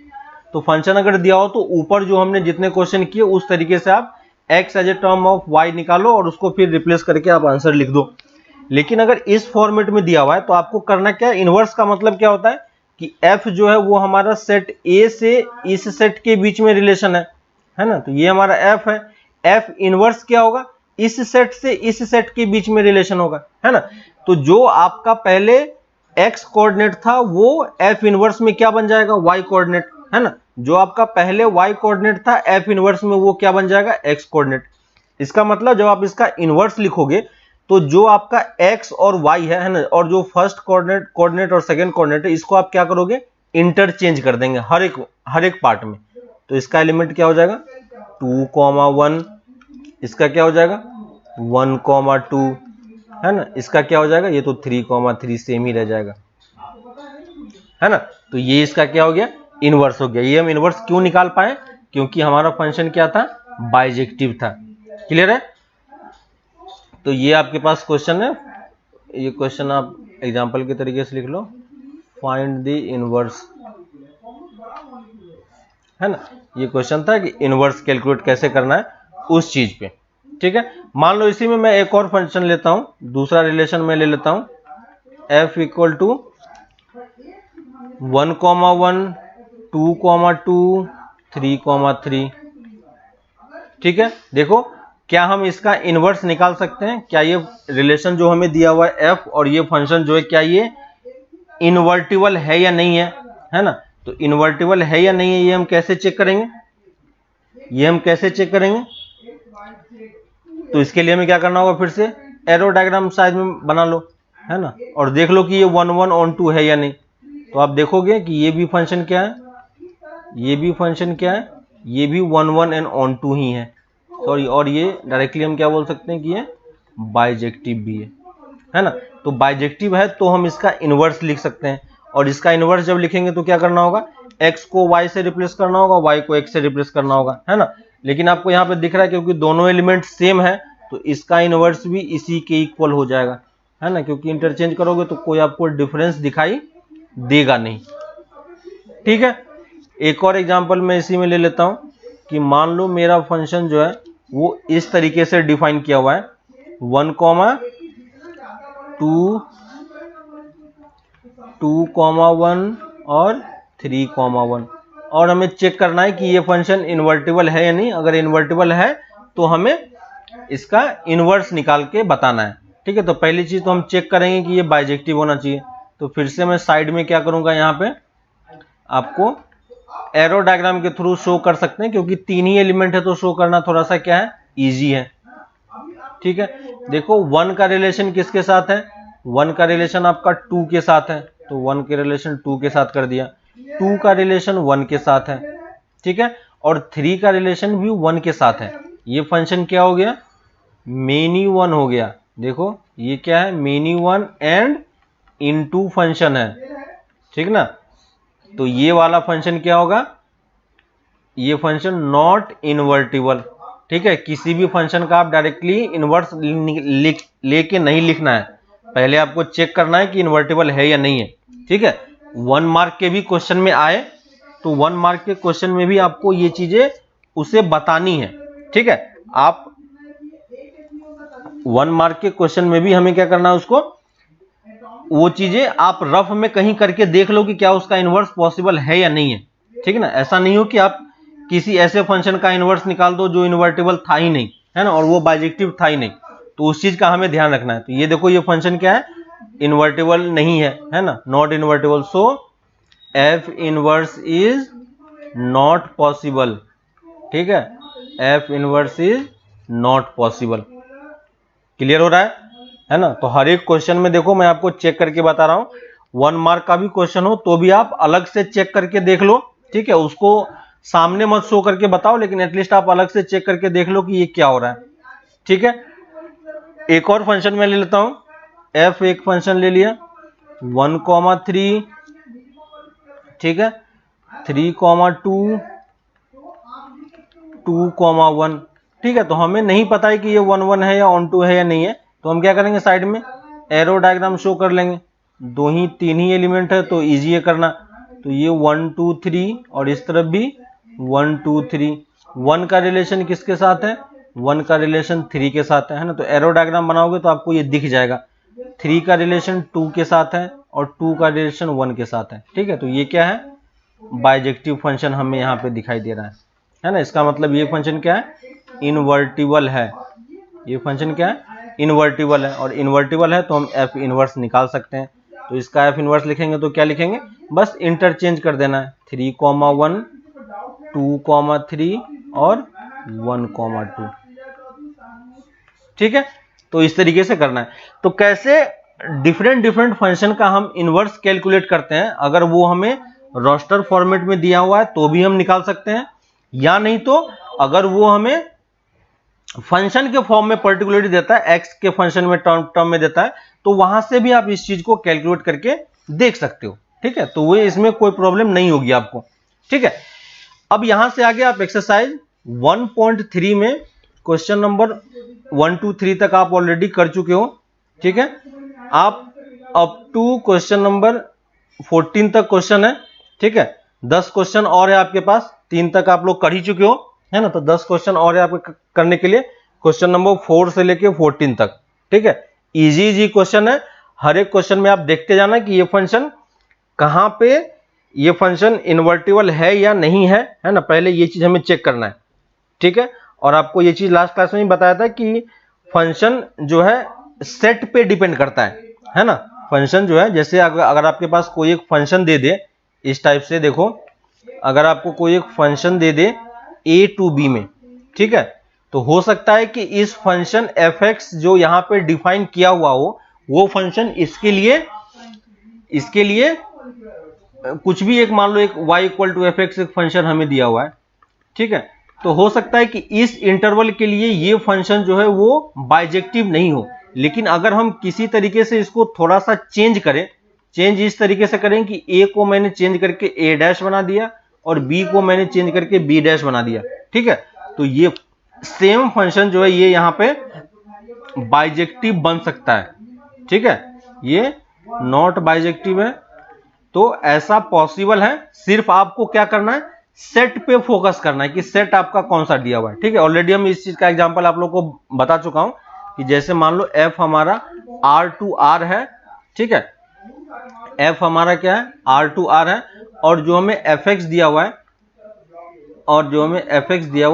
तो फंक्शन अगर दिया हो तो ऊपर जो हमने जितने क्वेश्चन किए उस तरीके से आप x as a term of y निकालो और उसको फिर रिप्लेस करके आप आंसर लिख दो। लेकिन अगर इस फॉर्मेट में दिया हुआ है तो आपको करना क्या है, इनवर्स का मतलब क्या होता है कि f जो है वो हमारा सेट a से इस सेट के बीच में रिलेशन है ना। तो ये हमारा f है, f इनवर्स क्या होगा, इस सेट से इस सेट के बीच में रिलेशन होगा, है ना। तो जो आपका पहले x कोऑर्डिनेट था वो f इनवर्स में क्या बन जाएगा, y कोऑर्डिनेट, है ना। जो आपका पहले y कोऑर्डिनेट था f इनवर्स में वो क्या बन जाएगा, x कोऑर्डिनेट। इसका मतलब जब आप इसका इनवर्स लिखोगे तो जो आपका x और y है ना, और जो फर्स्ट कोऑर्डिनेट और सेकंड कोऑर्डिनेट है इसको आप क्या करोगे, इंटरचेंज कर देंगे हर एक पार्ट में। तो इसका एलिमेंट क्या हो जाएगा 2,1, इसका क्या हो जाएगा 1,2, है ना। इसका क्या हो जाएगा, ये तो 3,3 सेम ही रह जाएगा, है ना। तो ये इसका क्या हो गया, इनवर्स हो गया। ये हम इनवर्स क्यों निकाल पाए, क्योंकि हमारा फंक्शन क्या था, बाइजेक्टिव था। क्लियर है। तो ये आपके पास क्वेश्चन है, ये क्वेश्चन आप एग्जांपल के तरीके से लिख लो, फाइंड द इनवर्स, है ना। ये क्वेश्चन था कि इनवर्स कैलकुलेट कैसे करना है उस चीज पे, ठीक है। मान लो इसी में मैं एक और फंक्शन लेता हूं, दूसरा रिलेशन में ले लेता हूं f इक्वल टू 1,1 2,2 3,3, ठीक है। देखो क्या हम इसका इनवर्स निकाल सकते हैं, क्या ये रिलेशन जो हमें दिया हुआ है f और ये फंक्शन जो है क्या ये इनवर्टिबल है या नहीं है ना। तो इनवर्टिबल है या नहीं है ये हम कैसे चेक करेंगे, तो इसके लिए हमें क्या करना होगा, फिर से एरो डायग्राम साइज में बना लो, है ना, और देख लो कि ये 1 1 ऑन 2 है या नहीं। तो आप देखोगे कि ये भी फंक्शन क्या है, ये भी फंक्शन क्या है, ये भी 1 1 एंड ऑन 2 ही है, सॉरी। और ये डायरेक्टली हम क्या बोल सकते हैं कि ये बाइजेक्टिव भी है ना। तो बाइजेक्टिव है तो हम इसका इनवर्स लिख सकते हैं, और इसका इनवर्स जब लिखेंगे तो क्या करना होगा, x को y से रिप्लेस करना होगा, y को x से रिप्लेस करना होगा, है ना। लेकिन आपको यहाँ पे दिख रहा है क्योंकि दोनों एलिमेंट सेम है तो इसका इनवर्स भी इसी के इक्वल हो जाएगा, है ना, क्योंकि इंटरचेंज करोगे तो कोई आपको डिफरेंस दिखाई देगा नहीं, ठीक है, एक और एग्जांपल मैं इसी में ले लेता हूं कि मान लो मेरा फंक्शन जो है वो इस तरीके से डिफाइन किया हुआ है 1, 2, 2, 1 और 3, 1 और हमें चेक करना है कि ये फंक्शन इन्वर्टिबल है या नहीं। अगर इन्वर्टिबल है तो हमें इसका इनवर्स निकाल के बताना है। ठीक है, तो पहली चीज तो हम चेक करेंगे कि ये बाइजेक्टिव होना चाहिए। तो फिर से मैं साइड में क्या करूंगा, यहाँ पे आपको एरो डायग्राम के थ्रू शो कर सकते हैं, क्योंकि 3 ही एलिमेंट है तो शो करना थोड़ा सा क्या है, इजी है। ठीक है, देखो 1 का रिलेशन किसके साथ है, 1 का रिलेशन आपका 2 के साथ है, तो 1 के रिलेशन 2 के साथ कर दिया, 2 का रिलेशन 1 के साथ है। ठीक है, और 3 का रिलेशन भी 1 के साथ है। ये फंक्शन क्या हो गया, मेनी 1 हो गया। देखो ये क्या है, मेनी 1 एंड इनटू फंक्शन है। ठीक ना, तो ये वाला फंक्शन क्या होगा, ये फंक्शन नॉट इनवर्टिबल। ठीक है, किसी भी फंक्शन का आप डायरेक्टली इनवर्स लेके नहीं लिखना है, पहले आपको चेक करना है कि इन्वर्टिबल है या नहीं है। ठीक है, 1 मार्क के भी क्वेश्चन में आए तो 1 मार्क के क्वेश्चन में भी आपको ये चीजें उसे बतानी है। ठीक है, आप 1 मार्क के क्वेश्चन में भी हमें क्या करना है, उसको वो चीजें आप रफ में कहीं करके देख लो कि क्या उसका इनवर्स पॉसिबल है या नहीं है। ठीक है ना, ऐसा नहीं हो कि आप किसी ऐसे फंक्शन का इनवर्स निकाल दो जो इन्वर्टिबल था ही नहीं, है ना, और वो बाइजेक्टिव था ही नहीं, तो उस चीज का हमें ध्यान रखना है। तो ये देखो ये फंक्शन क्या है, इन्वर्टिबल नहीं है ना, not invertible, so F inverse is not possible. ठीक है, F inverse is not possible. Clear हो रहा है ना। तो हर एक क्वेश्चन में देखो मैं आपको चेक करके बता रहा हूं, 1 मार्क का भी क्वेश्चन हो तो भी आप अलग से चेक करके देख लो। ठीक है, उसको सामने मत शो करके बताओ, लेकिन एटलीस्ट आप अलग से चेक करके देख लो कि ये क्या हो रहा है। ठीक है, एक और फंक्शन मैं ले लेता हूं, एफ एक फंक्शन ले लिया 1, 3, ठीक है, 3, 2, 2, 1। ठीक है, तो हमें नहीं पता है कि ये 1, 1 है या ऑन 2 है या नहीं है, तो हम क्या करेंगे, साइड में एरो डायग्राम शो कर लेंगे। 3 ही एलिमेंट है तो इजी है करना। तो ये 1, 2, 3 और इस तरफ भी 1, 2, 3। 1 का रिलेशन किसके साथ है, 1 का रिलेशन 3 के साथ है ना। तो एरो डायग्राम बनाओगे तो आपको ये दिख जाएगा, 3 का रिलेशन 2 के साथ है और 2 का रिलेशन 1 के साथ है। ठीक है, तो ये क्या है, बाइजेक्टिव फंक्शन हमें यहाँ पे दिखाई दे रहा है ना। इसका मतलब ये फंक्शन क्या है, इनवर्टिबल है। ये फंक्शन क्या है, इनवर्टिबल है, और इनवर्टिबल है तो हम एफ इनवर्स निकाल सकते हैं। तो इसका एफ इनवर्स लिखेंगे तो क्या लिखेंगे, बस इंटरचेंज कर देना है, 3, 1, 2, 3 और 1, 2। ठीक है, तो इस तरीके से करना है। तो कैसे डिफरेंट फंक्शन का हम इनवर्स कैलकुलेट करते हैं, अगर वो हमें रोस्टर फॉर्मेट में दिया हुआ है तो भी हम निकाल सकते हैं, या नहीं तो अगर वो हमें फंक्शन के फॉर्म में पर्टिकुलरली देता है, एक्स के फंक्शन में टर्म में देता है, तो वहां से भी आप इस चीज को कैलकुलेट करके देख सकते हो। ठीक है, तो वो इसमें कोई प्रॉब्लम नहीं होगी आपको। ठीक है, अब यहां से आगे आप एक्सरसाइज 1.3 में क्वेश्चन नंबर 1 2 3 तक आप ऑलरेडी कर चुके हो। ठीक है, आप अप टू क्वेश्चन नंबर 14 तक क्वेश्चन है। ठीक है, 10 क्वेश्चन और है आपके पास, 3 तक आप लोग कर ही चुके हो, है ना। तो 10 क्वेश्चन और है आपके करने के लिए, क्वेश्चन नंबर 4 से लेके 14 तक। ठीक है, इजी क्वेश्चन है। हर एक क्वेश्चन में आप देखते जाना कि ये फंक्शन कहां पे, ये फंक्शन इन्वर्टिबल है या नहीं है ना, पहले ये चीज हमें चेक करना है। ठीक है, और आपको ये चीज लास्ट क्लास में ही बताया था कि फंक्शन जो है सेट पे डिपेंड करता है ना। फंक्शन जो है, जैसे अगर आपके पास कोई एक फंक्शन दे दे इस टाइप से, देखो अगर आपको कोई एक function they they a to b में, ठीक है, तो हो सकता है कि इस फंक्शन fx जो यहां पे डिफाइन किया हुआ हो, वो फंक्शन इसके लिए कुछ भी एक, मान लो एक y = fx एक फंक्शन हमें दिया हुआ है। ठीक है, तो हो सकता है कि इस इंटरवल के लिए ये फंक्शन जो है वो बाइजेक्टिव नहीं हो, लेकिन अगर हम किसी तरीके से इसको थोड़ा सा चेंज करें, चेंज इस तरीके से करें कि a को मैंने चेंज करके a' बना दिया और b को मैंने चेंज करके b' बना दिया। ठीक है, तो ये सेम फंक्शन जो है ये यहां पे बाइजेक्टिव बन सकता है। ठीक है, ये नॉट बाइजेक्टिव है। तो ऐसा पॉसिबल है, सिर्फ आपको क्या करना है, सेट पे फोकस करना है कि सेट आपका कौन सा दिया हुआ है। ठीक है, ऑलरेडी हम इस चीज का एग्जांपल आप लोग को बता चुका हूं कि जैसे मान लो f हमारा R2R है, ठीक है, f हमारा क्या है, R2R है, और जो हमें fx दिया हुआ है,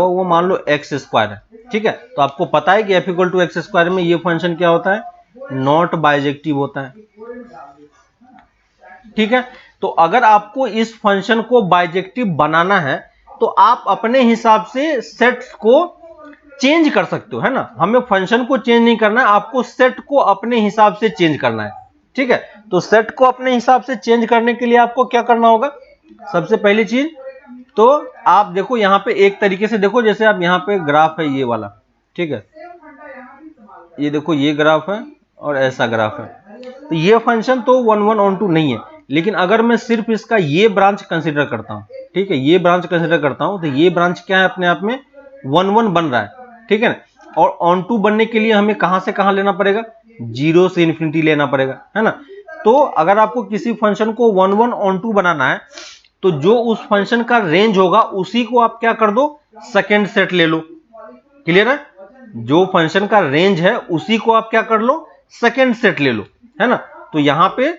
वो मान लो x स्क्वायर है। ठीक है, तो आपको पता है कि f equal to x square में ये फंक्शन क्या होता है, नॉट बाइजेक्टिव होता है। ठीक है, तो अगर आपको इस फंक्शन को बाइजेक्टिव बनाना है तो आप अपने हिसाब से सेट्स को चेंज कर सकते हो, है ना। हमें फंक्शन को चेंज नहीं करना है, आपको सेट को अपने हिसाब से चेंज करना है। ठीक है, तो सेट को अपने हिसाब से चेंज करने के लिए आपको क्या करना होगा, सबसे पहली चीज तो आप देखो यहां पे एक तरीके से देखो, जैसे आप यहां पे ग्राफ है ये वाला, ठीक है, ये देखो ये ग्राफ है और ऐसा ग्राफ है, तो ये फंक्शन तो 1 1 ऑन 2 नहीं है, लेकिन अगर मैं सिर्फ इसका ये ब्रांच कंसीडर करता हूं, ठीक है, ये ब्रांच कंसीडर करता हूं, तो ये ब्रांच क्या है, अपने आप में 1 1 बन रहा है। ठीक है ना, और ऑन 2 बनने के लिए हमें कहां से कहां लेना पड़ेगा, 0 से इन्फिनिटी लेना पड़ेगा, है ना। तो अगर आपको किसी फंक्शन को 1 1 ऑन 2 बनाना है तो जो उस फंक्शन का रेंज होगा उसी को आप क्या कर दो, सेकेंड सेट ले लो। क्लियर है, जो फंक्शन का रेंज है उसी को आप क्या कर लो, सेकेंड सेट ले लो, है ना। तो यहां पे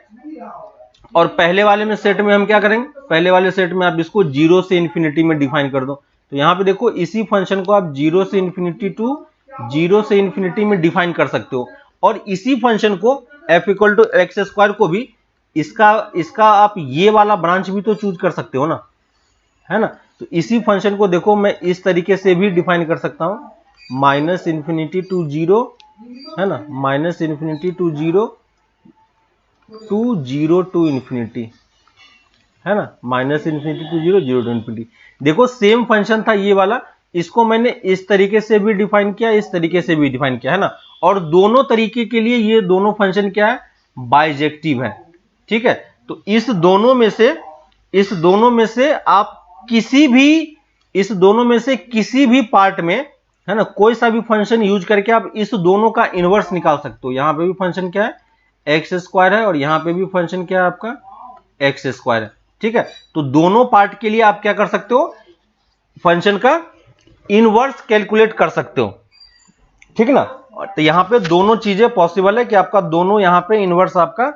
और पहले वाले में सेट में हम क्या करेंगे, पहले वाले सेट में आप इसको 0 से इन्फिनिटी में डिफाइन कर दो। तो यहां पे देखो इसी फंक्शन को आप 0 से इन्फिनिटी टू 0 से इन्फिनिटी में डिफाइन कर सकते हो, और इसी फंक्शन को f equal to x square को भी इसका आप ये वाला ब्रांच भी तो चूज कर सकते हो ना, है ना। तो इसी फंक्शन को देखो मैं इस तरीके से भी डिफाइन कर सकता हूं, माइनस इन्फिनिटी टू 0, है ना, minus infinity to 0 to infinity, है ना, minus infinity to 0 0 to infinity. देखो सेम फंक्शन था ये वाला, इसको मैंने इस तरीके से भी डिफाइन किया, इस तरीके से भी डिफाइन किया, है ना, और दोनों तरीके के लिए ये दोनों फंक्शन क्या है, बाइजेक्टिव है। ठीक है, तो इस दोनों में से आप किसी भी पार्ट में, है ना, कोई सा भी फंक्शन यूज करके आप इस दोनों का इनवर्स निकाल सकते हो। यहां पे भी फंक्शन क्या है, एक्स स्क्वायर है, और यहां पे भी फंक्शन क्या है आपका, एक्स स्क्वायर है। ठीक है, तो दोनों पार्ट के लिए आप क्या कर सकते हो, फंक्शन का इनवर्स कैलकुलेट कर सकते हो। ठीक है ना, तो यहां पे दोनों चीजें पॉसिबल है कि आपका दोनों यहां पे इनवर्स आपका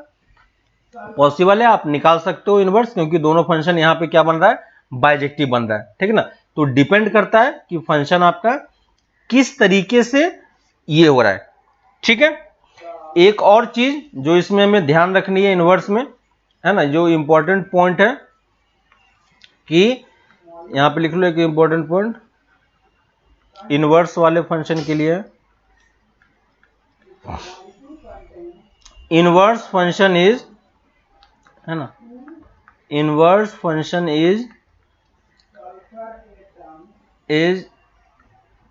पॉसिबल है, आप निकाल सकते हो इनवर्स, क्योंकि दोनों फंक्शन यहां पे क्या बन रहा है, बाइजेक्टिव बन रहा है। ठीक है ना, तो डिपेंड करता है कि फंक्शन आपका किस तरीके से ये हो रहा है। ठीक है, एक और चीज जो इसमें हमें ध्यान रखनी है इनवर्स में, है ना, जो इंपॉर्टेंट पॉइंट है कि यहां पे लिख लो एक इंपॉर्टेंट पॉइंट इनवर्स वाले फंक्शन के लिए, इनवर्स फंक्शन इज, है ना, inverse function is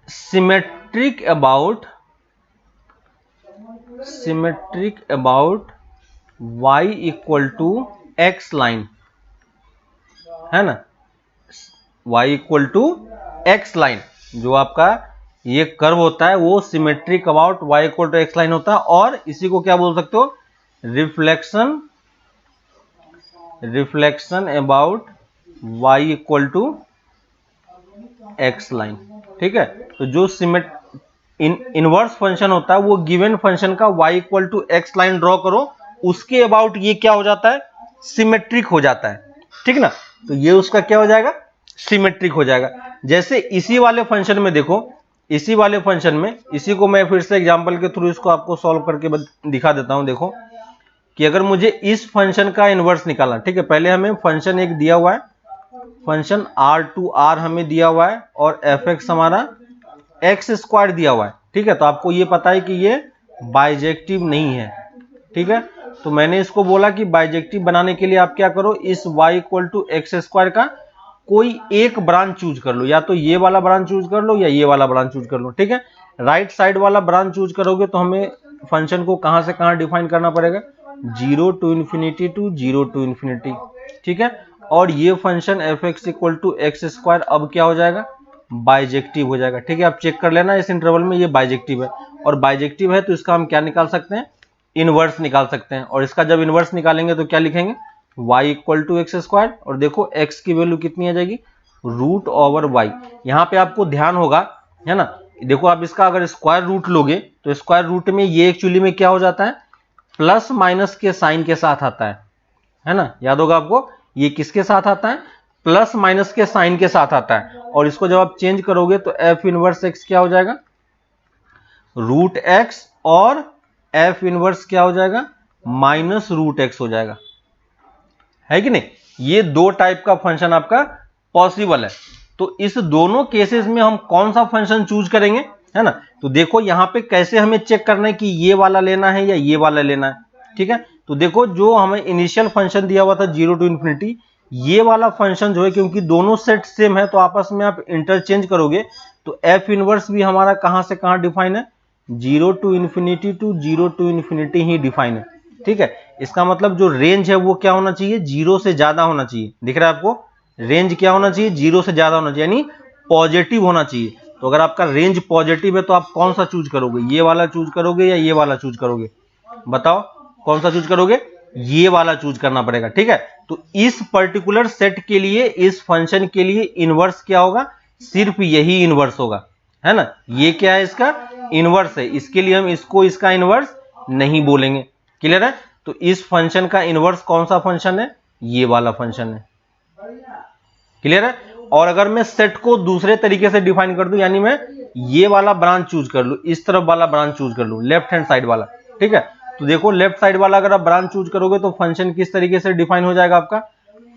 symmetric about y equal to x line, है ना, y equal to x line, जो आपका ये कर्व होता है वो symmetric about y equal to x line होता है, और इसी को क्या बोल सकते हो, reflection about y equal to x line. ठीक है, तो जो इनवर्स फंक्शन होता है वो गिवन फंक्शन का y equal to x line draw करो, उसके अबाउट ये क्या हो जाता है, सिमेट्रिक हो जाता है। ठीक ना, तो ये उसका क्या हो जाएगा, सिमेट्रिक हो जाएगा। जैसे इसी वाले फंक्शन में देखो, इसी वाले फंक्शन में, इसी को मैं फिर से एग्जांपल के थ्रू इसको आपको सॉल्व करके दिखा देता हूं। देखो कि अगर मुझे इस फंक्शन का इनवर्स निकालना, ठीक है, पहले हमें फंक्शन एक दिया हुआ है, फंक्शन R2R हमें दिया हुआ है, और fx हमारा एक्स स्क्वायर दिया हुआ है। ठीक है, तो आपको ये पता है कि ये बाइजेक्टिव नहीं है। ठीक है, तो मैंने इसको बोला कि बाइजेक्टिव बनाने के लिए आप क्या करो, इस y equal to x square का कोई एक ब्रांच चूज कर लो, या तो ये वाला ब्रांच चूज कर लो या ये वाला ब्रांच चूज कर लो। ठीक है, राइट साइड वाला ब्रांच चूज करोगे तो हमें फंक्शन को कहां से कहां डिफाइन करना पड़ेगा, 0 to infinity to 0 to infinity. ठीक है, और ये function fx equal to x square अब क्या हो जाएगा, बाइजेक्टिव हो जाएगा। ठीक है, आप चेक कर लेना इस इंटरवल में ये बाइजेक्टिव है, और बाइजेक्टिव है तो इसका हम क्या निकाल सकते हैं, इनवर्स निकाल सकते हैं, और इसका जब इनवर्स निकालेंगे तो क्या लिखेंगे, y equal to x square, और देखो x की वैल्यू कितनी आ जाएगी, रूट ओवर y। यहाँ पे आपको ध्यान होगा, है ना, देखो आप इसका अगर स्क्वायर रूट लोगे तो स्क्वायर रूट में ये एक्चुअली में क्या हो जाता है, प्लस माइनस के साइन के साथ आता है ना, याद होगा आपको, ये किसके साथ आता है, प्लस माइनस के साइन के साथ आता है। और इसको जब आप चेंज करोगे तो एफ इनवर्स एक्स क्या हो जाएगा, रूट एक्स, और एफ इनवर्स क्या हो जाएगा, माइनस रूट एक्स हो जाएगा, है कि नहीं। ये दो टाइप का फंक्शन आपका पॉसिबल है। तो इस दोनों केसेस में हम कौन सा फंक्शन चूज करेंगे, है ना। तो देखो यहां पे कैसे हमें चेक करना है कि ये वाला लेना है या ये वाला लेना है, ठीक है। तो देखो जो हमें इनिशियल फंक्शन दिया हुआ था 0 टू इन्फिनिटी, ये वाला फंक्शन जो है, क्योंकि दोनों सेट सेम है तो आपस में आप इंटरचेंज करोगे, तो एफ इनवर्स भी हमारा कहां से कहां डिफाइन है, 0 to infinity to 0 to infinity ही डिफाइन है, ठीक है। इसका मतलब जो रेंज है वो क्या होना चाहिए, 0 से ज्यादा होना चाहिए, दिख रहा है आपको, रेंज क्या होना चाहिए, 0 से ज्यादा होना चाहिए, यानी पॉजिटिव होना चाहिए। तो अगर आपका रेंज पॉजिटिव है तो आप कौन सा चूज करोगे, ये वाला चूज करोगे या ये वाला चूज करोगे, बताओ कौन सा चूज करोगे, ये वाला चूज करना पड़ेगा, ठीक है। तो इस पर्टिकुलर सेट के लिए, इस फंक्शन के लिए इनवर्स क्या होगा, सिर्फ यही इनवर्स होगा, है ना। ये क्या है, इसका इनवर्स है, इसके लिए हम इसको इसका इनवर्स नहीं बोलेंगे, क्लियर है। तो इस फंक्शन का इनवर्स कौन सा फंक्शन है, ये वाला फंक्शन है, क्लियर है। और अगर मैं सेट को दूसरे तरीके से डिफाइन कर दूं, यानी मैं ये वाला ब्रांच चूज कर लूं, इस तरफ वाला ब्रांच चूज कर लूं, लेफ्ट हैंड साइड वाला, ठीक है। तो देखो लेफ्ट साइड वाला अगर आप ब्रांच चूज करोगे तो फंक्शन किस तरीके से डिफाइन हो जाएगा आपका,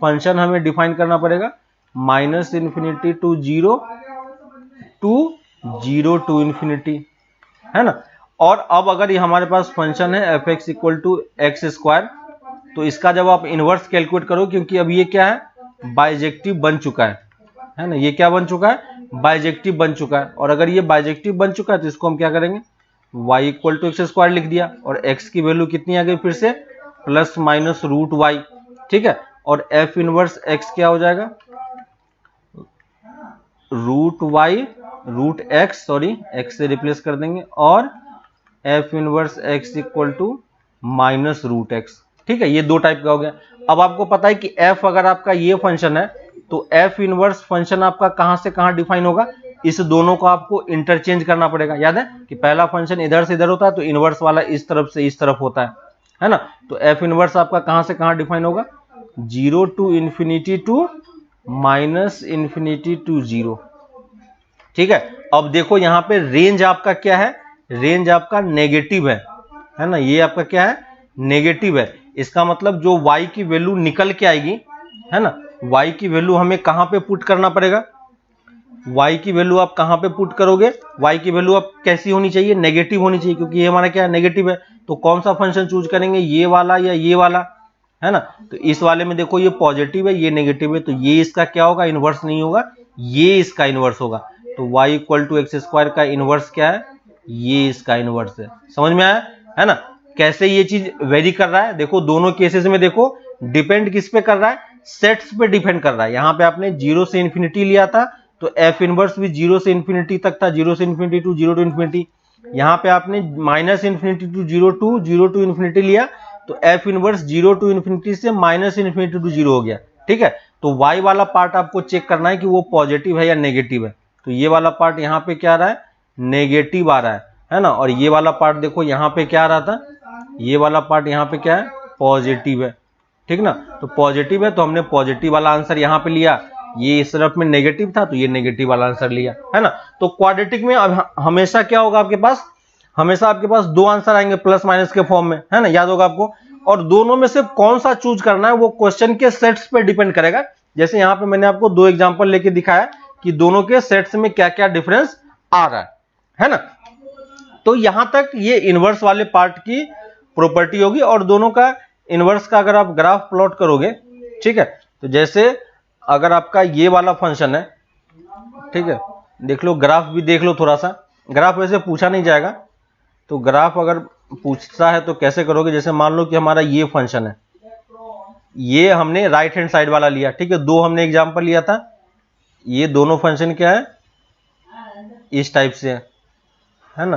फंक्शन हमें डिफाइन करना पड़ेगा minus infinity to 0 to 0 to infinity, है ना। और अब अगर ये हमारे पास फंक्शन है f x equal to x square, तो इसका जब आप इनवर्स कैलकुलेट करो, क्योंकि अब ये क्या है, बाइजेक्टिव बन चुका है ना, ये क्या बन चुका है, बाइजेक्टिव बन चुका है। और अगर ये बाइजेक्टिव बन चुका है तो इसको हम क्या करेंगे, y equal to x square लिख दिया, और x की वैल्यू कितनी आ गई फिर से, प्लस माइनस रूट y, ठीक है। और f इनवर्स x क्या हो जाएगा, root y, root x, sorry x से रिप्लेस कर देंगे, और f inverse x equal to minus root x, ठीक है। ये दो टाइप का हो गया। अब आपको पता है कि f अगर आपका ये फंक्शन है तो f इनवर्स फंक्शन आपका कहां से कहां डिफाइन होगा, इस दोनों को आपको इंटरचेंज करना पड़ेगा। याद है कि पहला फंक्शन इधर से इधर होता है तो इनवर्स वाला इस तरफ से इस तरफ होता है ना। तो f इनवर्स आपका कहां से कहां डिफाइन होगा, 0 to infinity to minus infinity to 0, ठीक है। अब देखो यहां पे रेंज आपका क्या है, रेंज आपका नेगेटिव है ना, ये आपका क्या है, नेगेटिव है। इसका मतलब जो y की वैल्यू निकल के आएगी, है ना, y की वैल्यू हमें कहां पे पुट करना पड़ेगा, y की वैल्यू आप कहां पे पुट करोगे, y की वैल्यू आप कैसी होनी चाहिए, नेगेटिव होनी चाहिए, क्योंकि ये हमारा क्या है, नेगेटिव है। तो कौन सा फंक्शन चूज करेंगे, ये वाला या ये वाला, है ना। तो इस वाले में देखो ये पॉजिटिव है, ये नेगेटिव है, तो ये इसका क्या होगा, इनवर्स नहीं होगा, ये इसका इनवर्स होगा। तो y equal to x square का इनवर्स क्या है, ये इसका इनवर्स है। समझ में आया, है ना, कैसे ये चीज वेरी कर रहा है। देखो दोनों केसेस में देखो डिपेंड किस पे कर रहा है, सेट्स पे डिपेंड कर रहा है। यहां पे आपने 0 से इन्फिनिटी लिया था तो एफ इनवर्स भी 0 से इन्फिनिटी तक था, 0 से इन्फिनिटी टू 0 टू इन्फिनिटी। यहां पे आपने minus infinity to 0 to infinity लिया तो एफ इनवर्स 0 टू इन्फिनिटी से माइनस इन्फिनिटी टू 0 हो गया, ठीक है। तो y वाला पार्ट आपको चेक करना है कि वो पॉजिटिव है या नेगेटिव है। तो ये वाला पार्ट यहाँ पे क्या आ रहा है, नेगेटिव आ रहा है ना। और ये वाला पार्ट देखो यहाँ पे क्या आ रहा था, ये वाला पार्ट यहाँ पे क्या है, पॉजिटिव है, ठीक ना। तो पॉजिटिव है तो हमने पॉजिटिव वाला आंसर यहाँ पे लिया, ये इस तरफ में नेगेटिव था तो ये नेगेटिव वाला आंसर लिया, है ना। तो क्वाड्रेटिक में अब हमेशा क्या होगा आपके पास, हमेशा आपके पास दो आंसर आएंगे प्लस माइनस के फॉर्म में, है ना, याद होगा आपको। और दोनों में से कौन सा चूज करना है वो क्वेश्चन के सेट्स पे डिपेंड करेगा। जैसे यहाँ पे मैंने आपको दो एग्जांपल लेके दिखाया कि दोनों के सेट्स में क्या क्या डिफरेंस आ रहा है ना। तो यहां तक ये इनवर्स वाले पार्ट की प्रॉपर्टी होगी। और दोनों का इनवर्स का अगर आप ग्राफ प्लॉट करोगे, ठीक है, तो जैसे अगर आपका ये वाला फंक्शन है, ठीक है, देख लो ग्राफ भी देख लो थोड़ा सा। ग्राफ वैसे पूछा नहीं जाएगा, तो ग्राफ अगर पूछता है तो कैसे करोगे, जैसे मान लो कि हमारा ये फंक्शन है, ये हमने राइट हैंड साइड वाला लिया, ठीक है, दो हमने एग्जांपल लिया था। ये दोनों फंक्शन क्या है, इस टाइप से है ना।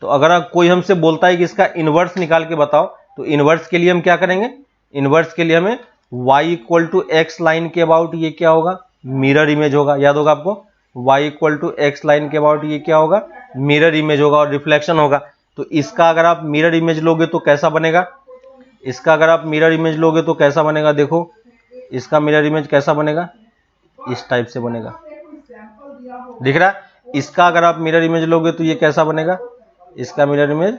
तो अगर कोई हमसे बोलता है कि इसका इनवर्स निकाल के बताओ, तो इनवर्स के लिए हम क्या करेंगे, इनवर्स के लिए हमें y equal to x line के अबाउट ये क्या होगा, मिरर इमेज होगा। याद होगा आपको, y equal to x line के अबाउट ये क्या होगा, मिरर इमेज होगा और रिफ्लेक्शन होगा। तो इसका अगर आप मिरर इमेज लोगे तो कैसा बनेगा, इसका अगर आप मिरर इमेज लोगे तो कैसा बनेगा, देखो इसका मिरर इमेज कैसा बनेगा, इस टाइप से बनेगा, दिख रहा है। इसका अगर आप मिरर इमेज लोगे तो ये कैसा बनेगा, इसका मिरर इमेज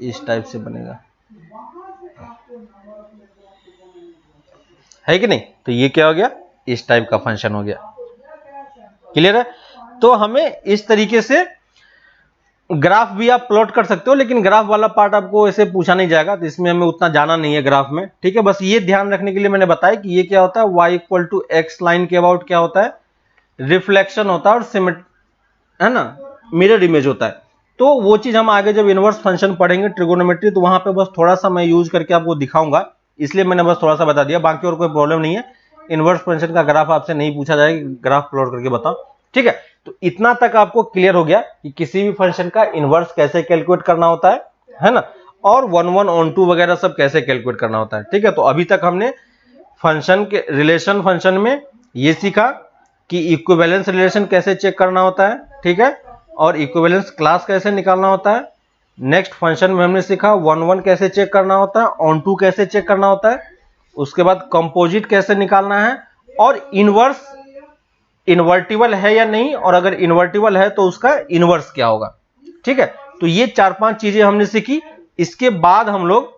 इस टाइप से बनेगा, है कि नहीं। तो ये क्या हो गया, इस टाइप का फंक्शन हो गया। क्लियर है। तो हमें इस तरीके से ग्राफ भी आप प्लॉट कर सकते हो, लेकिन ग्राफ वाला पार्ट आपको ऐसे पूछा नहीं जाएगा, तो इसमें हमें उतना जाना नहीं है ग्राफ में, ठीक है। बस ये ध्यान रखने के लिए मैंने बताया कि ये क्या होता है, y equal to x line के अबाउट क्या होता है, रिफ्लेक्शन होता है और सिमेट, है ना, मिरर इमेज होता है। तो वो चीज हम आगे जब इनवर्स फंक्शन पढ़ेंगे ट्रिगोनोमेट्री, तो वहां पे बस थोड़ा सा मैं यूज करके आपको दिखाऊंगा, इसलिए मैंने बस थोड़ा सा बता दिया, बाकी और कोई प्रॉब्लम नहीं है। इनवर्स फंक्शन का ग्राफ आपसे नहीं पूछा जाएगा, ग्राफ प्लॉट करके बताओ, ठीक है। तो इतना तक आपको क्लियर हो गया कि किसी भी फंक्शन का इनवर्स कैसे कैलकुलेट करना होता है ना, और 1 1 on 2 वगैरह सब कैसे कैलकुलेट करना होता है, ठीक है। तो अभी तक हमने फंक्शन के रिलेशन फंक्शन में ये सीखा कि इक्विवेलेंस रिलेशन कैसे चेक करना होता है, ठीक है, और इक्विवेलेंस क्लास कैसे निकालना होता है। नेक्स्ट फंक्शन में हमने सीखा 1 1 कैसे चेक करना होता है, ऑन 2 कैसे चेक करना होता है, उसके बाद कंपोजिट कैसे निकालना है, और इनवर्स इन्वर्टिबल है या नहीं, और अगर इन्वर्टिबल है तो उसका इनवर्स क्या होगा, ठीक है। तो ये 4-5 चीजें हमने सीखी। इसके बाद हम लोग,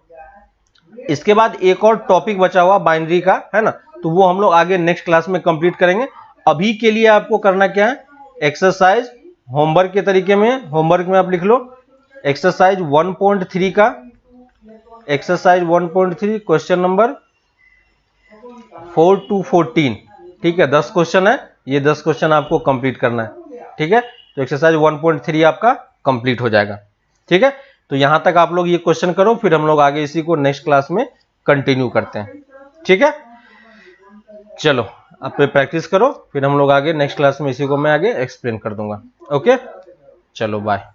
इसके बाद एक और टॉपिक बचा हुआ बाइनरी का, है ना, तो वो हम लोग आगे नेक्स्ट क्लास में कंप्लीट करेंगे। अभी के लिए आपको करना क्या है, एक्सरसाइज होमवर्क के तरीके में, होमवर्क में आप लिख लो एक्सरसाइज 1.3 का, एक्सरसाइज 1.3 क्वेश्चन नंबर 4 to 14, ठीक है। 10 क्वेश्चन है, ये 10 क्वेश्चन आपको कंप्लीट करना है, ठीक है। तो एक्सरसाइज 1.3 आपका कंप्लीट हो जाएगा, ठीक है। तो यहां तक आप लोग ये क्वेश्चन करो, फिर हम लोग आगे इसी को नेक्स्ट क्लास में कंटिन्यू करते हैं, ठीक है। चलो आप पे प्रैक्टिस करो, फिर हम लोग आगे नेक्स्ट क्लास में इसी को मैं आगे एक्सप्लेन कर दूंगा। ओके, चलो बाय।